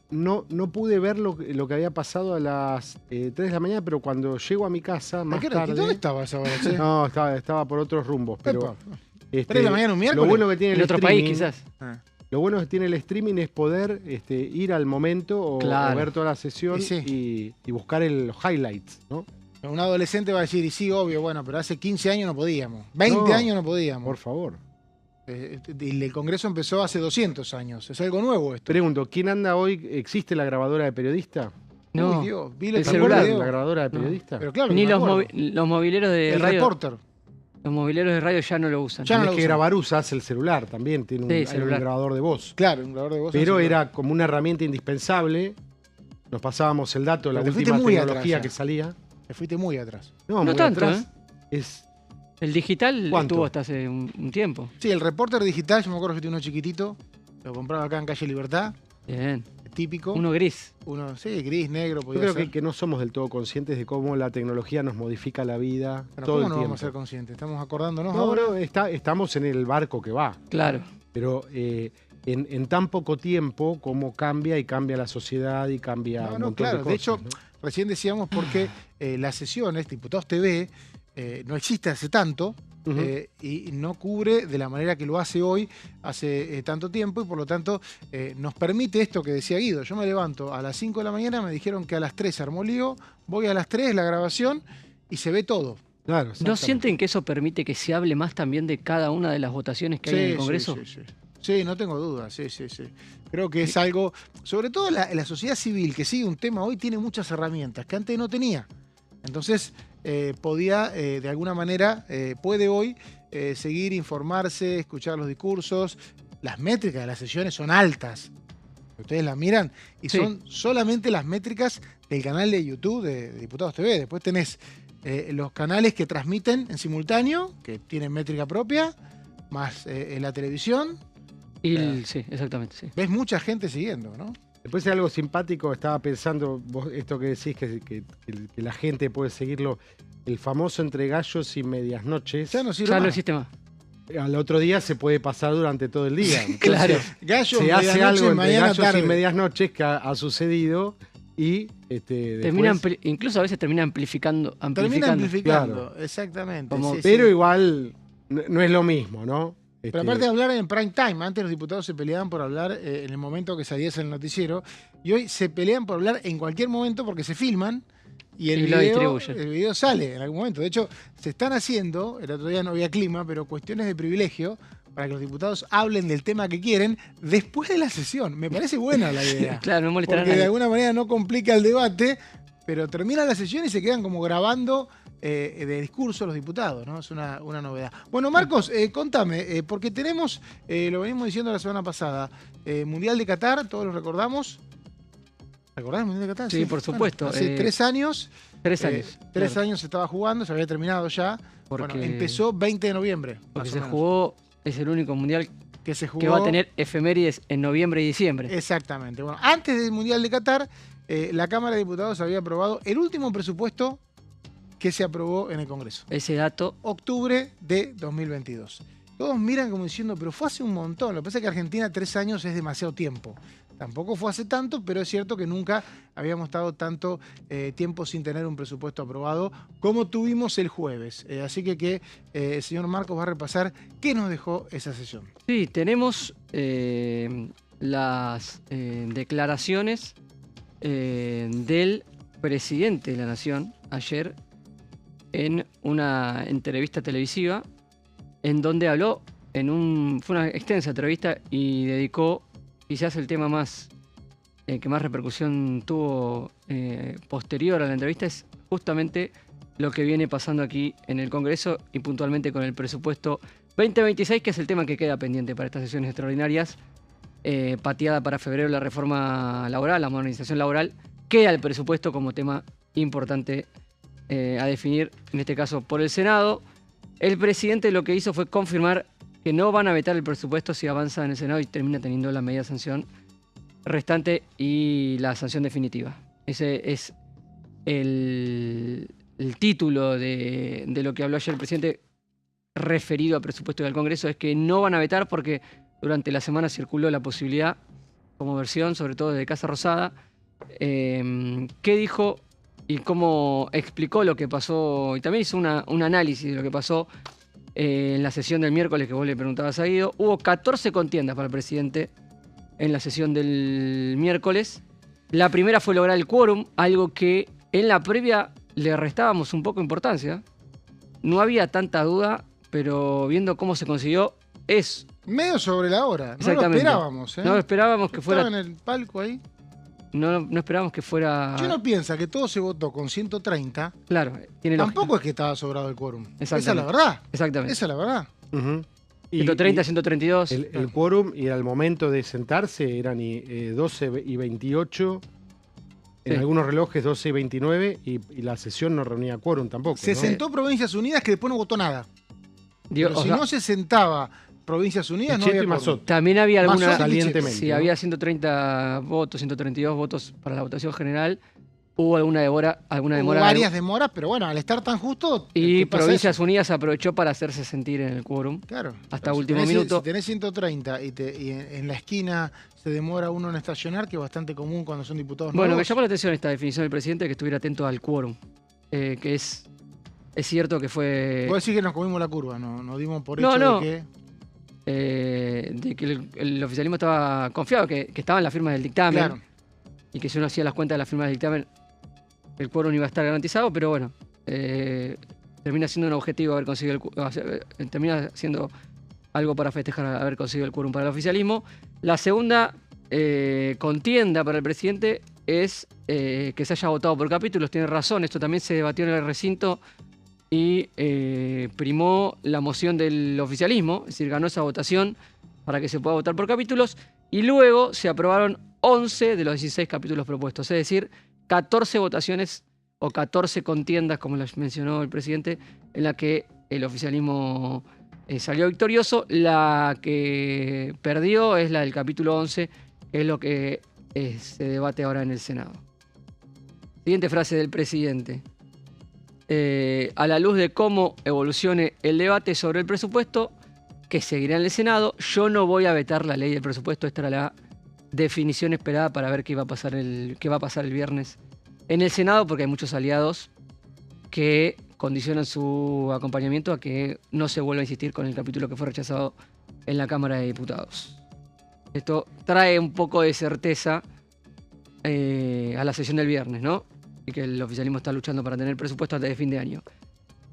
No pude ver lo que había pasado a las 3 de la mañana, pero cuando llego a mi casa, ¿A más qué hora? tarde... ¿Dónde estabas ahora, che? No, estaba por otros rumbos, pero... Epa. este, 3 de la mañana un miércoles. Lo bueno que tiene En el otro streaming, país, quizás. Ah. Lo bueno que tiene el streaming es poder ir al momento o Claro. ver toda la sesión Y sí. y buscar los highlights, ¿no? Un adolescente va a decir, y sí, obvio, bueno, pero hace 15 años no podíamos. 20 No, años no podíamos. Por favor. Y el Congreso empezó hace 200 años. Es algo nuevo esto. Pregunto, ¿quién anda hoy? ¿Existe la grabadora de periodista? No, Uy, Dios, vi el el ¿Se celular. acuerdan video. de la grabadora de No. periodista? Pero claro, ni me los, acuerdo. los mobileros de El radio. reporter. Los mobileros de radio ya no lo usan. Ya no Tenés lo que usan. grabar usas el celular también, tiene Sí, hay un celular. grabador de voz. Claro, un grabador de voz. Pero así. era como una herramienta indispensable. Nos pasábamos el dato de la Pero te fuiste última muy tecnología atrás ya. que salía. Te fuiste muy atrás. No muy tanto, atrás. Es El digital ¿Cuánto? estuvo hasta hace un tiempo. Sí, el reporter digital, yo me acuerdo que tenía uno chiquitito. Lo compraba acá en Calle Libertad. Bien. Típico. Uno gris. Uno, sí, gris, negro, Yo podía creo ser. que no somos del todo conscientes de cómo la tecnología nos modifica la vida Pero todo ¿cómo el no tiempo. vamos a ser conscientes? Estamos acordándonos No, ahora. no, estamos en el barco que va. Claro. Pero en tan poco tiempo, cómo cambia y cambia la sociedad y cambia No, un no, montón claro. de De cosas. hecho, ¿no? recién decíamos porque las sesiones, Diputados TV, no existe hace tanto. Ujú. Y no cubre de la manera que lo hace hoy, hace tanto tiempo, y por lo tanto nos permite esto que decía Guido. Yo me levanto a las 5 de la mañana, me dijeron que a las 3 se armó lío, voy a las 3, la grabación, y se ve todo. Claro, ¿No exactamente. sienten que eso permite que se hable más también de cada una de las votaciones que hay en el Congreso? Sí, no tengo dudas, sí. Creo que es algo, sobre todo la sociedad civil que sigue un tema hoy, tiene muchas herramientas que antes no tenía. Entonces, podía, de alguna manera, puede hoy seguir, informarse, escuchar los discursos. Las métricas de las sesiones son altas. Ustedes las miran y Sí. son solamente las métricas del canal de YouTube de Diputados TV. Después tenés los canales que transmiten en simultáneo, que tienen métrica propia, más en la televisión. Sí, exactamente, sí. Ves mucha gente siguiendo, ¿no? Después de algo simpático, estaba pensando, vos, esto que decís, que la gente puede seguirlo, el famoso entre gallos y medias noches. Ya no sirve Ya no más. existe más. Al otro día se puede pasar durante todo el día. Entonces, Claro. Gallo, se hace medianoche, algo entre mañana gallos tarde. y medias noches que ha sucedido y Termina después, incluso a veces termina amplificando. Termina amplificando, Claro. exactamente. Como- sí, pero sí. igual no es lo mismo, ¿no? Pero aparte de hablar en prime time, antes los diputados se peleaban por hablar en el momento que salías en el noticiero, y hoy se pelean por hablar en cualquier momento porque se filman y Y lo distribuyen. el video sale en algún momento. De hecho, se están haciendo, el otro día no había clima, pero cuestiones de privilegio para que los diputados hablen del tema que quieren después de la sesión. Me parece buena la idea. Claro, no molestará a Porque de nadie. alguna manera no complica el debate, pero termina la sesión y se quedan como grabando de discurso los diputados, ¿no? Es una novedad. Bueno, Marcos, contame, porque tenemos, lo venimos diciendo la semana pasada, Mundial de Qatar, todos lo recordamos. ¿Recordás el Mundial de Qatar? Sí, por supuesto. Hace 3 años. 3 años. 3 claro. años se estaba jugando, se había terminado ya. Porque- Bueno, empezó 20 de noviembre. Porque más se o menos, jugó, es el único mundial que se jugó. que va a tener efemérides en noviembre y diciembre. Exactamente. Bueno, antes del Mundial de Qatar, la Cámara de Diputados había aprobado el último presupuesto que se aprobó en el Congreso. Ese dato, Octubre de 2022. Todos miran como diciendo, pero fue hace un montón. Lo que pasa es que Argentina 3 años es demasiado tiempo. Tampoco fue hace tanto, pero es cierto que nunca habíamos estado tanto tiempo sin tener un presupuesto aprobado como tuvimos el jueves. Así que el señor Marcos va a repasar qué nos dejó esa sesión. sí, tenemos las declaraciones del presidente de la Nación ayer en una entrevista televisiva en donde habló, fue una extensa entrevista y dedicó quizás el tema más que más repercusión tuvo posterior a la entrevista es justamente lo que viene pasando aquí en el Congreso y puntualmente con el presupuesto 2026, que es el tema que queda pendiente para estas sesiones extraordinarias. Pateada para febrero la reforma laboral, la modernización laboral, queda el presupuesto como tema importante a definir, en este caso por el Senado. El presidente lo que hizo fue confirmar que no van a vetar el presupuesto si avanza en el Senado y termina teniendo la media sanción restante y la sanción definitiva. Ese es el título de lo que habló ayer el presidente referido al presupuesto del Congreso, es que no van a vetar porque durante la semana circuló la posibilidad, como versión, sobre todo de Casa Rosada, qué dijo y cómo explicó lo que pasó, y también hizo un análisis de lo que pasó en la sesión del miércoles que vos le preguntabas a Guido. Hubo 14 contiendas para el presidente en la sesión del miércoles. La primera fue lograr el quórum, algo que en la previa le restábamos un poco de importancia. No había tanta duda, pero viendo cómo se consiguió, es... Medio sobre la hora. No lo Exactamente. esperábamos, ¿eh? No esperábamos que fuera... Estaba en el palco ahí. No esperábamos que fuera... Si uno piensa que todo se votó con 130, Claro, tiene tampoco lógica. es que estaba sobrado el quórum. Esa es Exactamente. la verdad. Exactamente. Esa es la verdad. Ujú. 130, 132. El quórum y al momento de sentarse eran 12 y 28, en Sí. algunos relojes 12 y 29, y la sesión no reunía quórum tampoco. Se ¿no? sentó Provincias Unidas que después no votó nada. Digo, Pero o si sea, no se sentaba Provincias Unidas, no Pichetto había y quórum. Mazzotti. también había alguna... Mazzotti, Calientemente. Sí, ¿no? había 130 votos, 132 votos para la votación general. Hubo alguna demora. Hubo varias demoras, pero bueno, al estar tan justo. Y ¿qué pasa Provincias eso? Unidas aprovechó para hacerse sentir en el quórum. Claro. hasta Si último tenés- minuto. Si tenés 130 y en la esquina se demora uno en estacionar, que es bastante común cuando son diputados Bueno, me nuevos. llamó la atención esta definición del presidente, que estuviera atento al quórum. Que es cierto que fue... Vos decís que nos comimos la curva, no nos dimos por No, hecho no. de de que el oficialismo estaba confiado, que estaban las firmas del dictamen. Claro. Y que si uno hacía las cuentas de las firmas del dictamen, el quórum iba a estar garantizado, pero bueno, termina siendo un objetivo haber conseguido termina siendo algo para festejar haber conseguido el quórum para el oficialismo. La segunda contienda para el presidente es que se haya votado por capítulos. Tiene razón, esto también se debatió en el recinto y primó la moción del oficialismo, es decir, ganó esa votación para que se pueda votar por capítulos, y luego se aprobaron 11 de los 16 capítulos propuestos, es decir, 14 votaciones o 14 contiendas, como las mencionó el presidente, en la que el oficialismo salió victorioso. La que perdió es la del capítulo 11, que es lo que se debate ahora en el Senado. Siguiente frase del presidente. A la luz de cómo evolucione el debate sobre el presupuesto que seguirá en el Senado, yo no voy a vetar la ley del presupuesto. Esta era la definición esperada para ver qué va a pasar el viernes en el Senado, porque hay muchos aliados que condicionan su acompañamiento a que no se vuelva a insistir con el capítulo que fue rechazado en la Cámara de Diputados. Esto trae un poco de certeza a la sesión del viernes, ¿no? Y que el oficialismo está luchando para tener presupuesto hasta el fin de año.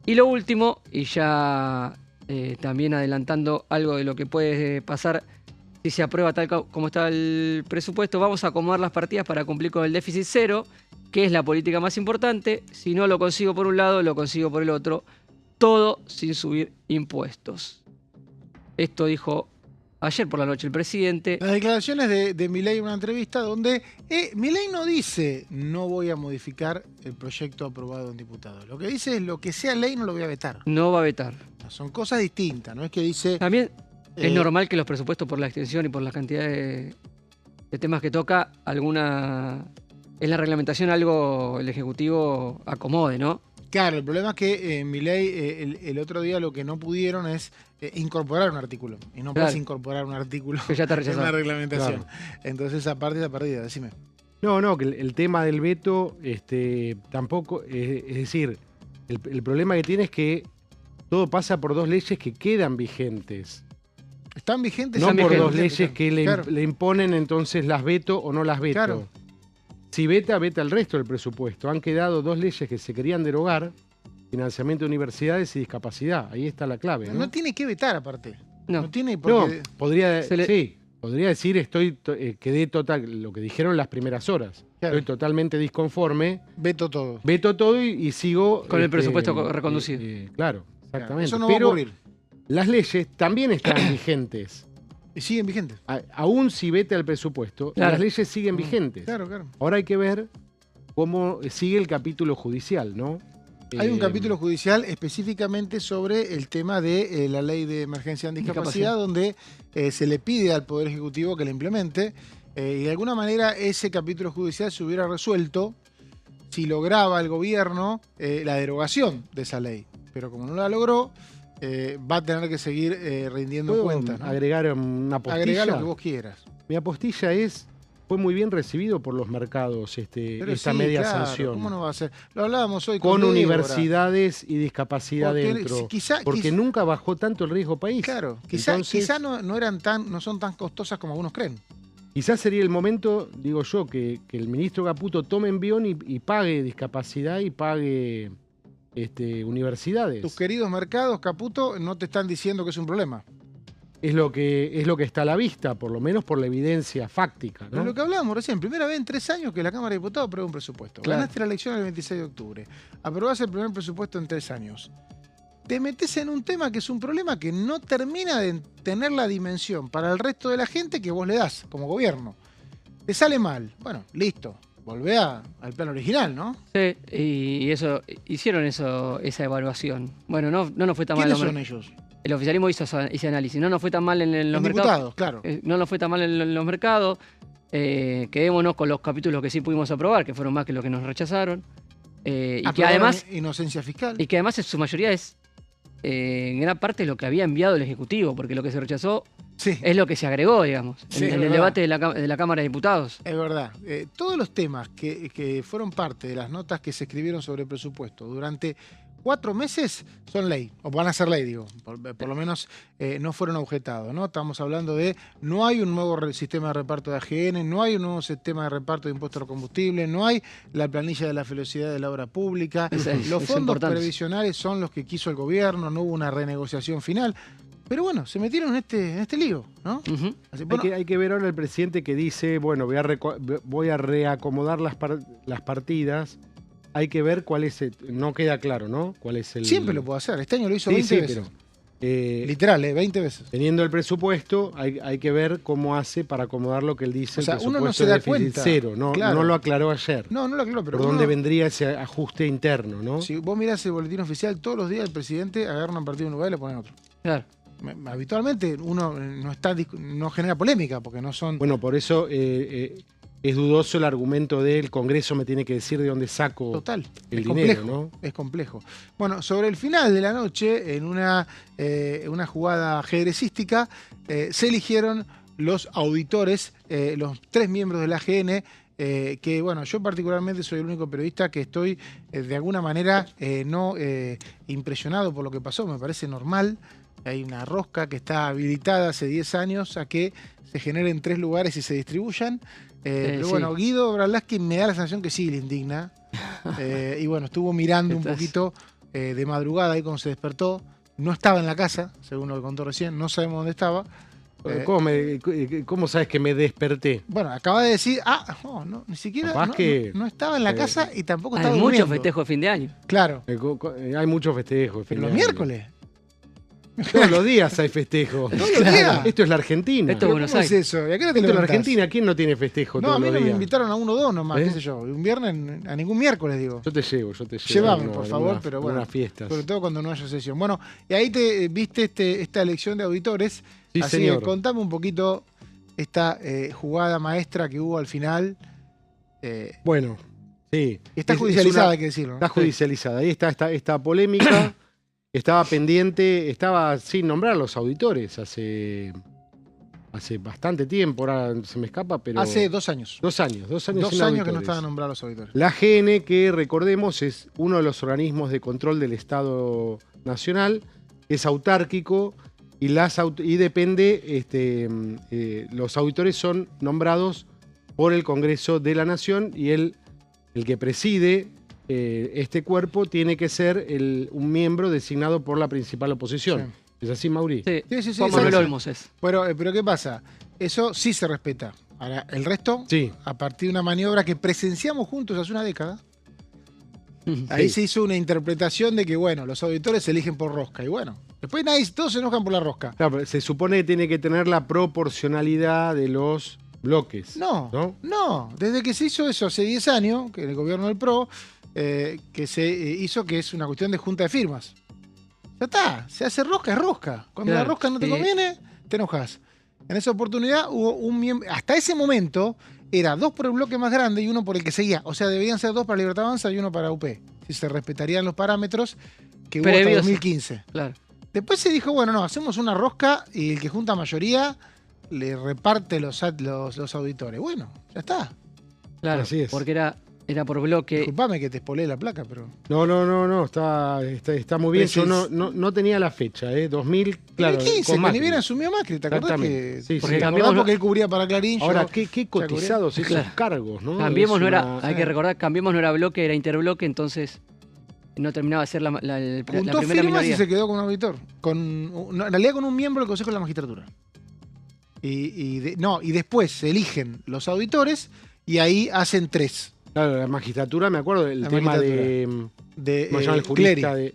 Y lo último, y ya también adelantando algo de lo que puede pasar si se aprueba tal como está el presupuesto, vamos a acomodar las partidas para cumplir con el déficit cero, que es la política más importante. Si no lo consigo por un lado, lo consigo por el otro. Todo sin subir impuestos. Esto dijo ayer por la noche el presidente. Las declaraciones de Milei en una entrevista donde Milei no dice no voy a modificar el proyecto aprobado en diputados. Lo que dice es lo que sea ley no lo voy a vetar. No va a vetar. Son cosas distintas, no es que dice... También es normal que los presupuestos, por la extensión y por la cantidad de temas que toca, en la reglamentación algo el Ejecutivo acomode, ¿no? Claro, el problema es que Milei el otro día lo que no pudieron es incorporar un artículo. Y no Claro. puedes incorporar un artículo Que ya está en rechazado. una reglamentación. Claro. Entonces esa parte está perdida, decime. No, que el tema del veto tampoco, es decir, el problema que tiene es que todo pasa por dos leyes que quedan vigentes. Están vigentes. No están por vigentes, dos leyes que claro. le imponen, entonces las veto o no las veto. Claro. Si veta el resto del presupuesto. Han quedado dos leyes que se querían derogar: financiamiento de universidades y discapacidad. Ahí está la clave, ¿no? No tiene que vetar aparte. No. No tiene No, porque... podría... Se le- Sí, podría decir, quedé total, lo que dijeron las primeras horas. Claro. Estoy totalmente disconforme. Veto todo. Veto todo y sigo... Con el presupuesto reconducido. Claro, exactamente. Eso no va a Pero ocurrir. las leyes también están vigentes. Y siguen vigentes. Aún si vete al presupuesto, Claro. las leyes siguen vigentes. Claro, claro. Ahora hay que ver cómo sigue el capítulo judicial, ¿no? Hay un capítulo judicial específicamente sobre el tema de la ley de emergencia en discapacidad, donde se le pide al Poder Ejecutivo que la implemente. Y de alguna manera ese capítulo judicial se hubiera resuelto si lograba el gobierno la derogación de esa ley. Pero como no la logró, va a tener que seguir rindiendo ¿Puedo cuentas, ¿no? agregar una postilla? Agregar lo que vos quieras. Mi apostilla fue muy bien recibido por los mercados Pero esta sí, media claro, sanción. ¿cómo no va a ser? Lo hablábamos hoy Con Débora. universidades y discapacidad Porque dentro. quizá- Nunca bajó tanto el riesgo país. Claro, quizá Entonces, no son tan costosas como algunos creen. quizás sería el momento, digo yo, que el ministro Caputo tome envión y pague discapacidad y pague universidades. Tus queridos mercados, Caputo, no te están diciendo que es un problema. Es lo que está a la vista, por lo menos por la evidencia fáctica, Pero ¿no? lo que hablábamos recién, primera vez en 3 años que la Cámara de Diputados aprueba un presupuesto. Claro. Ganaste la elección el 26 de octubre. Aprobás el primer presupuesto en 3 años. Te metes en un tema que es un problema que no termina de tener la dimensión para el resto de la gente que vos le das como gobierno. Te sale mal. Bueno, listo. Volvé al plan original, ¿no? Sí, y hicieron esa evaluación. Bueno, no nos fue tan mal. ¿Quiénes son ellos? El oficialismo hizo ese análisis. No nos fue tan mal en los Los mercados. diputados, claro. No nos fue tan mal en los mercados. Quedémonos con los capítulos que sí pudimos aprobar, que fueron más que los que nos rechazaron. Y que Aprobaron además, inocencia fiscal. y que además en su mayoría es en gran parte lo que había enviado el Ejecutivo, porque lo que se rechazó Sí. es lo que se agregó, digamos, Sí, en es el verdad. debate de la Cámara de Diputados. Es verdad. Todos los temas que fueron parte de las notas que se escribieron sobre el presupuesto durante 4 meses son ley, o van a ser ley, digo. Por lo menos no fueron objetados, ¿no? Estamos hablando de no hay un nuevo sistema de reparto de AGN, no hay un nuevo sistema de reparto de impuestos al combustible, no hay la planilla de la velocidad de la obra pública. Los es fondos importante. previsionales son los que quiso el gobierno, no hubo una renegociación final. Pero bueno, se metieron en este lío, ¿no? Ujú. Así, bueno, Hay que ver ahora el presidente que dice, bueno, voy a reacomodar las partidas. Hay que ver cuál es no queda claro, ¿no? Cuál es el... siempre lo puedo hacer. Este año lo hizo Sí, 20 sí, veces. pero Literal, 20 veces. teniendo el presupuesto, hay que ver cómo hace para acomodar lo que él dice, O sea, el uno presupuesto no se de da déficit cuenta. cero. No, Claro. no lo aclaró ayer. No lo aclaro, pero ¿Por dónde uno- vendría ese ajuste interno, no? Si vos mirás el boletín oficial, todos los días el presidente agarra una partida de un lugar y le pone en otro. Claro. Habitualmente uno no genera polémica porque no son... Bueno, por eso es dudoso el argumento del Congreso me tiene que decir de dónde saco Total, el es dinero, complejo, ¿no? es complejo. Bueno, sobre el final de la noche, en una jugada ajedrecística, se eligieron los auditores, los 3 miembros de la AGN, que bueno, yo particularmente soy el único periodista que estoy de alguna manera no impresionado por lo que pasó, me parece normal. Hay una rosca que está habilitada hace 10 años a que se generen 3 lugares y se distribuyan. Pero sí. bueno, Guido Bralaski me da la sensación que sí le indigna. Y bueno, estuvo mirando un poquito de madrugada ahí cuando se despertó. No estaba en la casa, según lo que contó recién, no sabemos dónde estaba. ¿Cómo sabes que me desperté? Bueno, acaba de decir, no, ni siquiera Capaz que- no estaba en la casa y tampoco estaba Hay muchos durmiendo. festejos de fin de año. Claro, Hay muchos festejos. pero los miércoles. Todos los días hay festejos. Todos los días. Esto es la Argentina. Esto ¿Pero Buenos ¿Cómo es Aires. eso? ¿Y a qué hora te Esto es la levantás? Argentina. ¿Quién no tiene festejo No, todos a mí los no me días? invitaron a 1 o 2 nomás, ¿Eh? qué sé yo. Un viernes, a ningún miércoles, digo. Yo te llevo. Llévame, No, por en favor, unas- pero en bueno. unas fiestas. Sobre todo cuando no haya sesión. Bueno, y ahí te viste esta elección de auditores. Sí, Así señor. que contame un poquito esta jugada maestra que hubo al final. Bueno, sí. Está Es judicializada, una- hay que decirlo, ¿no? Está judicializada. Ahí está esta polémica. Estaba pendiente, estaba sin nombrar a los auditores hace bastante tiempo, ahora se me escapa, pero... Hace 2 años. 2 años. 2 años 2 sin años que no auditores. estaban nombrados los auditores. La AGN, que recordemos es uno de los organismos de control del Estado Nacional, es autárquico y depende, los auditores son nombrados por el Congreso de la Nación y el que preside este cuerpo tiene que ser un miembro designado por la principal oposición. ¿Es así, Mauri? Sí. Sí, Juan Manuel exacto. Olmos es. Pero ¿qué pasa? Eso sí se respeta. Ahora, el resto, Sí. a partir de una maniobra que presenciamos juntos hace una década, ahí se hizo una interpretación de que, bueno, los auditores se eligen por rosca. Y bueno, después todos se enojan por la rosca. Claro, pero se supone que tiene que tener la proporcionalidad de los bloques. No. Desde que se hizo eso hace 10 años, que en el gobierno del PRO, que se hizo que es una cuestión de junta de firmas. Ya está, se hace rosca, es rosca. Cuando Claro, la rosca no te sí. conviene, te enojas. En esa oportunidad hubo un miembro, hasta ese momento era 2 por el bloque más grande y 1 por el que seguía. O sea, deberían ser 2 para Libertad Avanza y 1 para UP. Si se respetarían los parámetros que hubo hasta Previos. 2015. Claro. Después se dijo, bueno, no, hacemos una rosca y el que junta mayoría le reparte los auditores. Bueno, ya está. Claro, Así es. porque era por bloque. Disculpame que te spoileé la placa, pero... No, está muy bien. Yo Pero no tenía la fecha, 2000, claro. 2015, con que Macri. ni bien asumió Macri, ¿te acordás Exactamente. que...? Sí, porque sí. ¿te acordás Cambiamos- porque él cubría para Clarín? yo- Ahora, qué cotizados esos Claro. cargos, ¿no? Cambiemos Es no era, una- hay que recordar, Cambiemos no era bloque, era interbloque, entonces no terminaba de ser la Juntó primera firmas y minoría. se quedó con un auditor. En realidad con un miembro del Consejo de la Magistratura. Y después se eligen los auditores y ahí hacen 3. Claro, la magistratura, me acuerdo del La tema magistratura. de. De ¿Cómo se llama el jurista? Clery,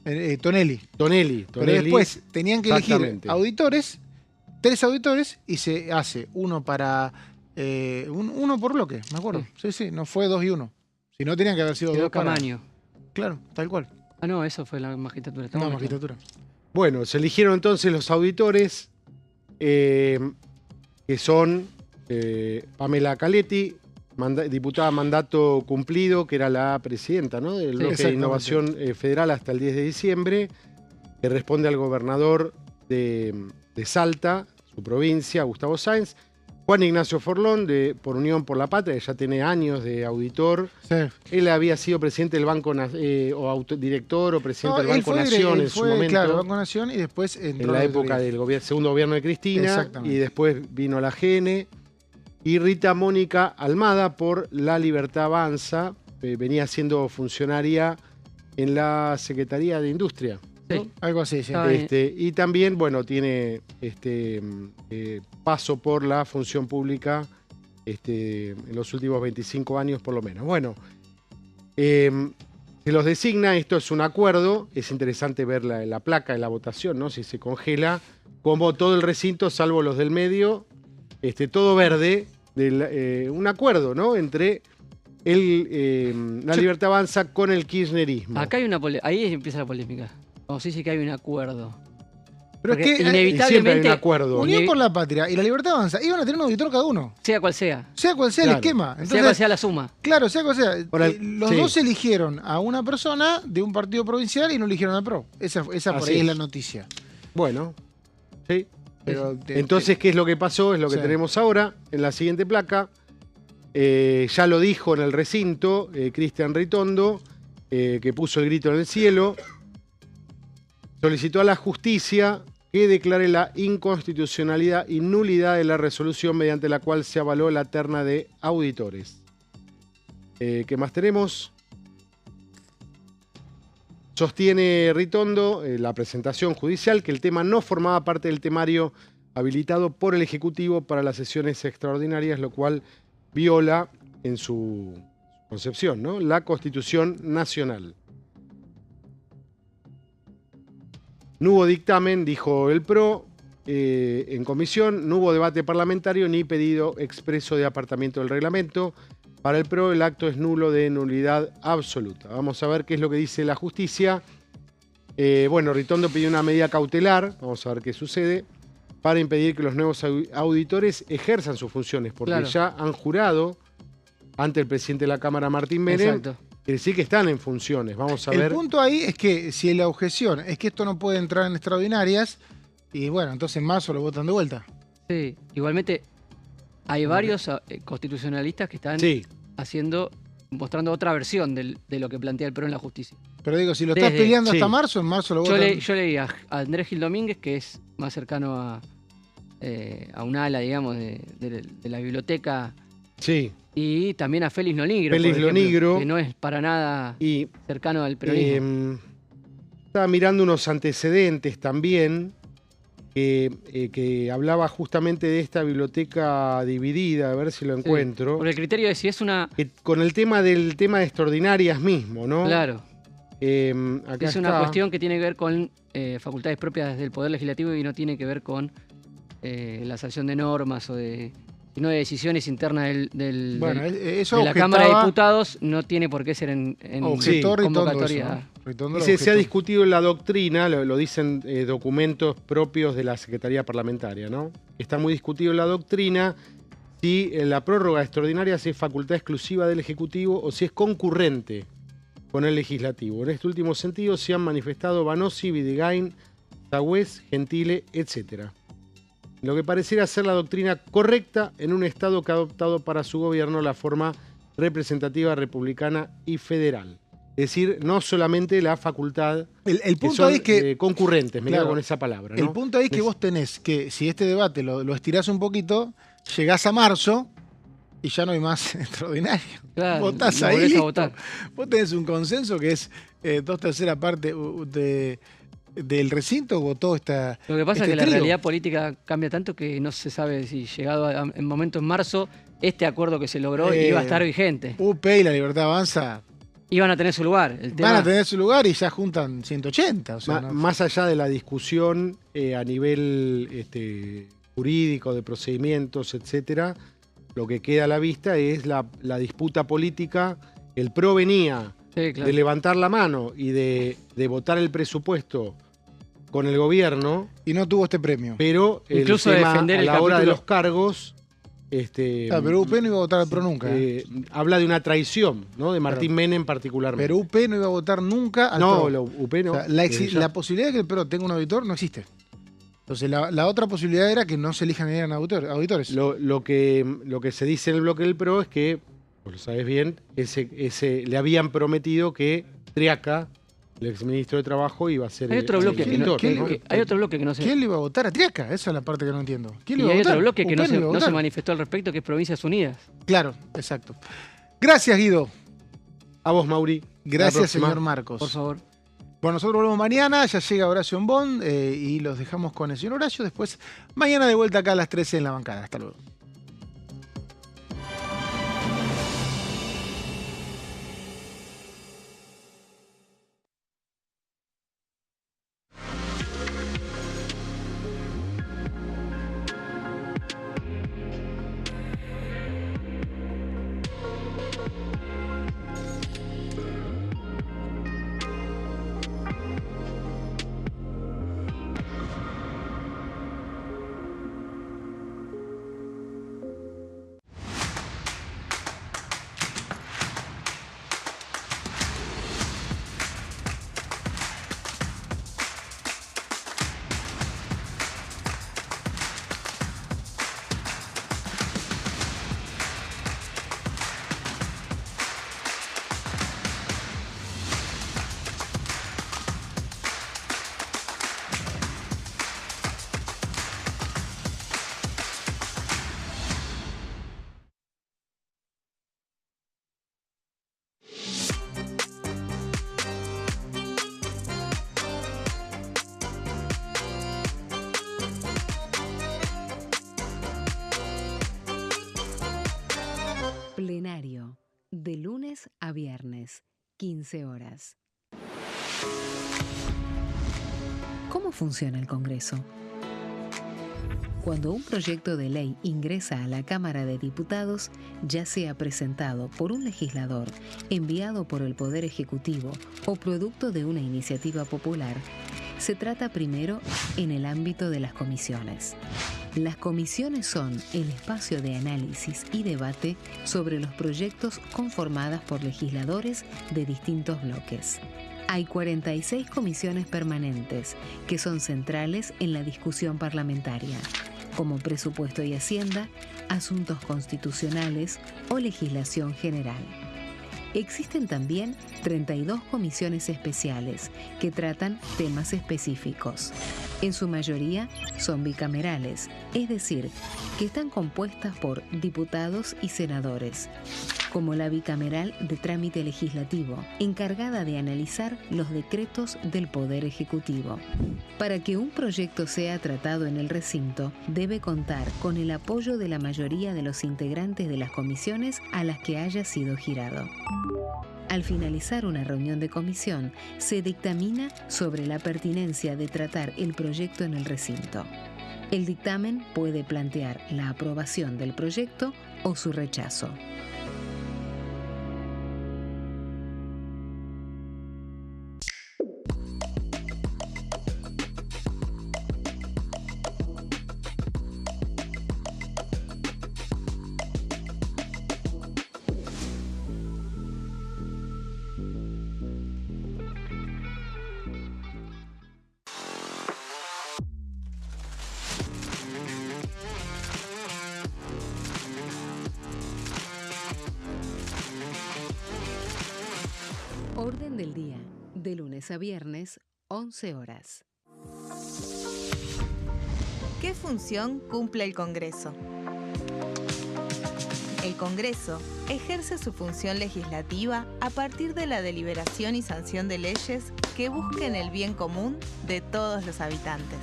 De Tonelli. Tonelli. Pero después tenían que elegir Exactamente. auditores, 3 auditores, y se hace uno para. Uno por bloque, me acuerdo. Sí, no fue 2 y 1. Si no, tenían que haber sido Quedó 2 para. Camaño. Claro, tal cual. Ah, no, eso fue la magistratura. No, estamos mezclando. magistratura. Bueno, se eligieron entonces los auditores, que son Pamela Caletti, diputada mandato cumplido, que era la presidenta, ¿no?, del bloque de exactamente. innovación federal hasta el 10 de diciembre, que responde al gobernador de Salta, su provincia, Gustavo Sáenz. Juan Ignacio Forlón, por Unión por la Patria, que ya tiene años de auditor. Sí. Él había sido presidente del Banco, director o presidente No, del él Banco fue Nación él en su fue, momento. Claro, Banco Nación y después entró En la a época directoría. del segundo gobierno de Cristina, Exactamente. y después vino la GN, y Rita Mónica Almada por La Libertad Avanza, venía siendo funcionaria en la Secretaría de Industria. Sí. Algo así, sí. Ah, bien. Y también, bueno, tiene paso por la función pública en los últimos 25 años por lo menos. Bueno, se los designa, esto es un acuerdo, es interesante ver la placa de la votación, ¿no? Si se congela, como todo el recinto, salvo los del medio, todo verde, un acuerdo, ¿no?, entre la Libertad Avanza con el kirchnerismo. Acá hay ahí empieza la polémica. Vamos a decir que hay un acuerdo. Pero Porque es que Y siempre hay un inevitablemente, acuerdo. Unión por la Patria y la Libertad Avanza iban a tener un auditor cada uno. sea cual sea, Sea cual sea Claro. el esquema. sea Entonces, cual sea la suma. claro, sea cual sea. Ahora, Los sí. dos eligieron a una persona de un partido provincial y no eligieron al PRO. Esa por Así ahí es es. la noticia. Bueno, sí. Pero Entonces, ¿qué es lo que pasó? Es lo que Sí. tenemos ahora en la siguiente placa. Ya lo dijo en el recinto Cristian Ritondo, que puso el grito en el cielo. Solicitó a la justicia que declare la inconstitucionalidad y nulidad de la resolución mediante la cual se avaló la terna de auditores. ¿Qué más tenemos? Sostiene Ritondo, la presentación judicial, que el tema no formaba parte del temario habilitado por el Ejecutivo para las sesiones extraordinarias, lo cual viola, en su concepción, ¿no?, la Constitución Nacional. No hubo dictamen, dijo el PRO, en comisión, no hubo debate parlamentario ni pedido expreso de apartamiento del reglamento. Para el PRO el acto es nulo, de nulidad absoluta. Vamos a ver qué es lo que dice la justicia. Bueno, Ritondo pidió una medida cautelar, vamos a ver qué sucede, para impedir que los nuevos auditores ejerzan sus funciones, porque Claro. ya han jurado ante el presidente de la Cámara, Martín Menem, Exacto. quiere decir que están en funciones. Vamos a el ver. punto ahí es que si la objeción es que esto no puede entrar en extraordinarias, y bueno, entonces en marzo lo votan de vuelta. Sí, igualmente hay varios constitucionalistas que están Sí, mostrando otra versión de lo que plantea el PRO en la justicia. Pero digo, si lo estás Desde- peleando sí. hasta marzo, en marzo lo Yo, votan. yo leí a Andrés Gil Domínguez, que es más cercano a un ala, digamos, de la biblioteca, sí. y también a Félix Lonigro, Félix por ejemplo, Lonigro. que no es para nada Y cercano al peronismo. estaba mirando unos antecedentes también. que hablaba justamente de esta biblioteca dividida, a ver si lo encuentro. Por el criterio de si es una... Con el tema de extraordinarias mismo, ¿no? Claro. Acá es una cuestión que tiene que ver con facultades propias del Poder Legislativo y no tiene que ver con la sanción de normas sino de decisiones internas eso de la Cámara de Diputados. No tiene por qué ser en convocatoria. Se ha discutido en la doctrina, lo dicen documentos propios de la Secretaría Parlamentaria, ¿no? Está muy discutido en la doctrina si la prórroga extraordinaria si es facultad exclusiva del Ejecutivo o si es concurrente con el Legislativo. En este último sentido se han manifestado Banossi, Bidegain, Sagüez, Gentile, etc. Lo que pareciera ser la doctrina correcta en un Estado que ha adoptado para su gobierno la forma representativa republicana y federal. Es decir, no solamente la facultad el punto que es que concurrentes, me quedo con esa palabra, ¿no? El punto es que vos tenés que, si este debate lo estirás un poquito, llegás a marzo y ya no hay más extraordinario. Claro, votás ahí, listo. Vos tenés un consenso que es 2/3 parte del recinto votó esta. Lo que pasa es que la realidad política cambia tanto que no se sabe si llegado en momento en marzo este acuerdo que se logró iba a estar vigente. UP y la Libertad Avanza iban a tener su lugar. Van a tener su lugar y ya juntan 180. O sea, más allá de la discusión a nivel jurídico, de procedimientos, etcétera, lo que queda a la vista es la disputa política. El PRO venía de levantar la mano y de votar el presupuesto con el gobierno. Y no tuvo este premio. Pero incluso el tema, defender a la hora de los cargos... pero UP no iba a votar al PRO nunca. Habla de una traición, ¿no? De Martín Menem particularmente. Pero UP no iba a votar nunca al PRO. No, UP no. O sea, la posibilidad de que el PRO tenga un auditor no existe. Entonces la otra posibilidad era que no se elijan ni eran auditores. Lo que se dice en el bloque del PRO es que, vos lo sabés bien, le habían prometido que Triaca, el exministro de Trabajo, iba a ser hay otro bloque hay otro bloque que no se... ¿Quién le iba a votar a Triaca? Esa es la parte que no entiendo. ¿Quién le iba a votar? Hay otro bloque que no se manifestó al respecto, que es Provincias Unidas. Claro, exacto. Gracias, Guido. A vos, Mauri. Gracias, señor Marcos. Por favor. Bueno, nosotros volvemos mañana, ya llega Horacio en Bonn y los dejamos con el señor Horacio. Después, mañana de vuelta acá a las 13 en la bancada. Hasta luego. Plenario, de lunes a viernes, 15 horas. ¿Cómo funciona el Congreso? Cuando un proyecto de ley ingresa a la Cámara de Diputados, ya sea presentado por un legislador, enviado por el Poder Ejecutivo o producto de una iniciativa popular, se trata primero en el ámbito de las comisiones. Las comisiones son el espacio de análisis y debate sobre los proyectos conformadas por legisladores de distintos bloques. Hay 46 comisiones permanentes que son centrales en la discusión parlamentaria, como Presupuesto y Hacienda, Asuntos Constitucionales o Legislación General. Existen también 32 comisiones especiales que tratan temas específicos. En su mayoría son bicamerales, es decir, que están compuestas por diputados y senadores, como la bicameral de trámite legislativo, encargada de analizar los decretos del Poder Ejecutivo. Para que un proyecto sea tratado en el recinto, debe contar con el apoyo de la mayoría de los integrantes de las comisiones a las que haya sido girado. Al finalizar una reunión de comisión, se dictamina sobre la pertinencia de tratar el proyecto en el recinto. El dictamen puede plantear la aprobación del proyecto o su rechazo. Orden del día, de lunes a viernes, 11 horas. ¿Qué función cumple el Congreso? El Congreso ejerce su función legislativa a partir de la deliberación y sanción de leyes que busquen el bien común de todos los habitantes.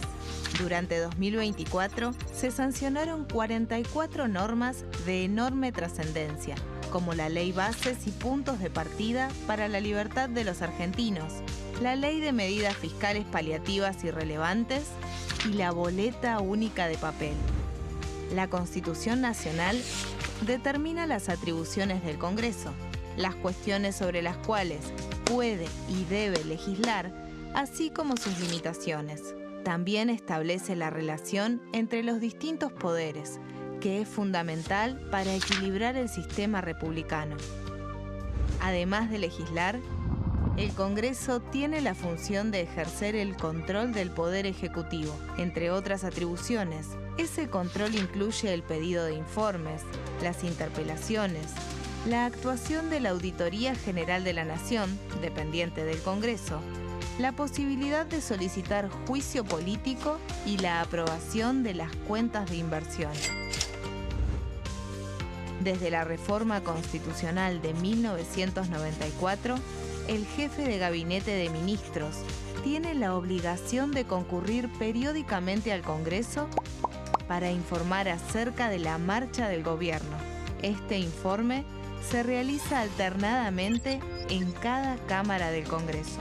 Durante 2024 se sancionaron 44 normas de enorme trascendencia, como la Ley Bases y Puntos de Partida para la Libertad de los Argentinos, la Ley de Medidas Fiscales Paliativas y Relevantes y la Boleta Única de Papel. La Constitución Nacional determina las atribuciones del Congreso, las cuestiones sobre las cuales puede y debe legislar, así como sus limitaciones. También establece la relación entre los distintos poderes, que es fundamental para equilibrar el sistema republicano. Además de legislar, el Congreso tiene la función de ejercer el control del Poder Ejecutivo. Entre otras atribuciones, ese control incluye el pedido de informes, las interpelaciones, la actuación de la Auditoría General de la Nación, dependiente del Congreso, la posibilidad de solicitar juicio político y la aprobación de las cuentas de inversión. Desde la reforma constitucional de 1994, el jefe de gabinete de ministros tiene la obligación de concurrir periódicamente al Congreso para informar acerca de la marcha del gobierno. Este informe se realiza alternadamente en cada Cámara del Congreso.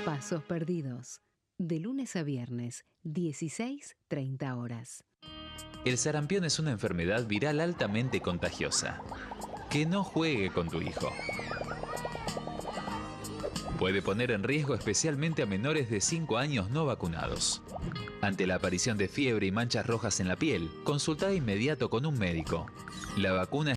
Pasos perdidos. De lunes a viernes, 16:30 horas. El sarampión es una enfermedad viral altamente contagiosa. Que no juegue con tu hijo. Puede poner en riesgo especialmente a menores de 5 años no vacunados. Ante la aparición de fiebre y manchas rojas en la piel, consulta de inmediato con un médico. La vacuna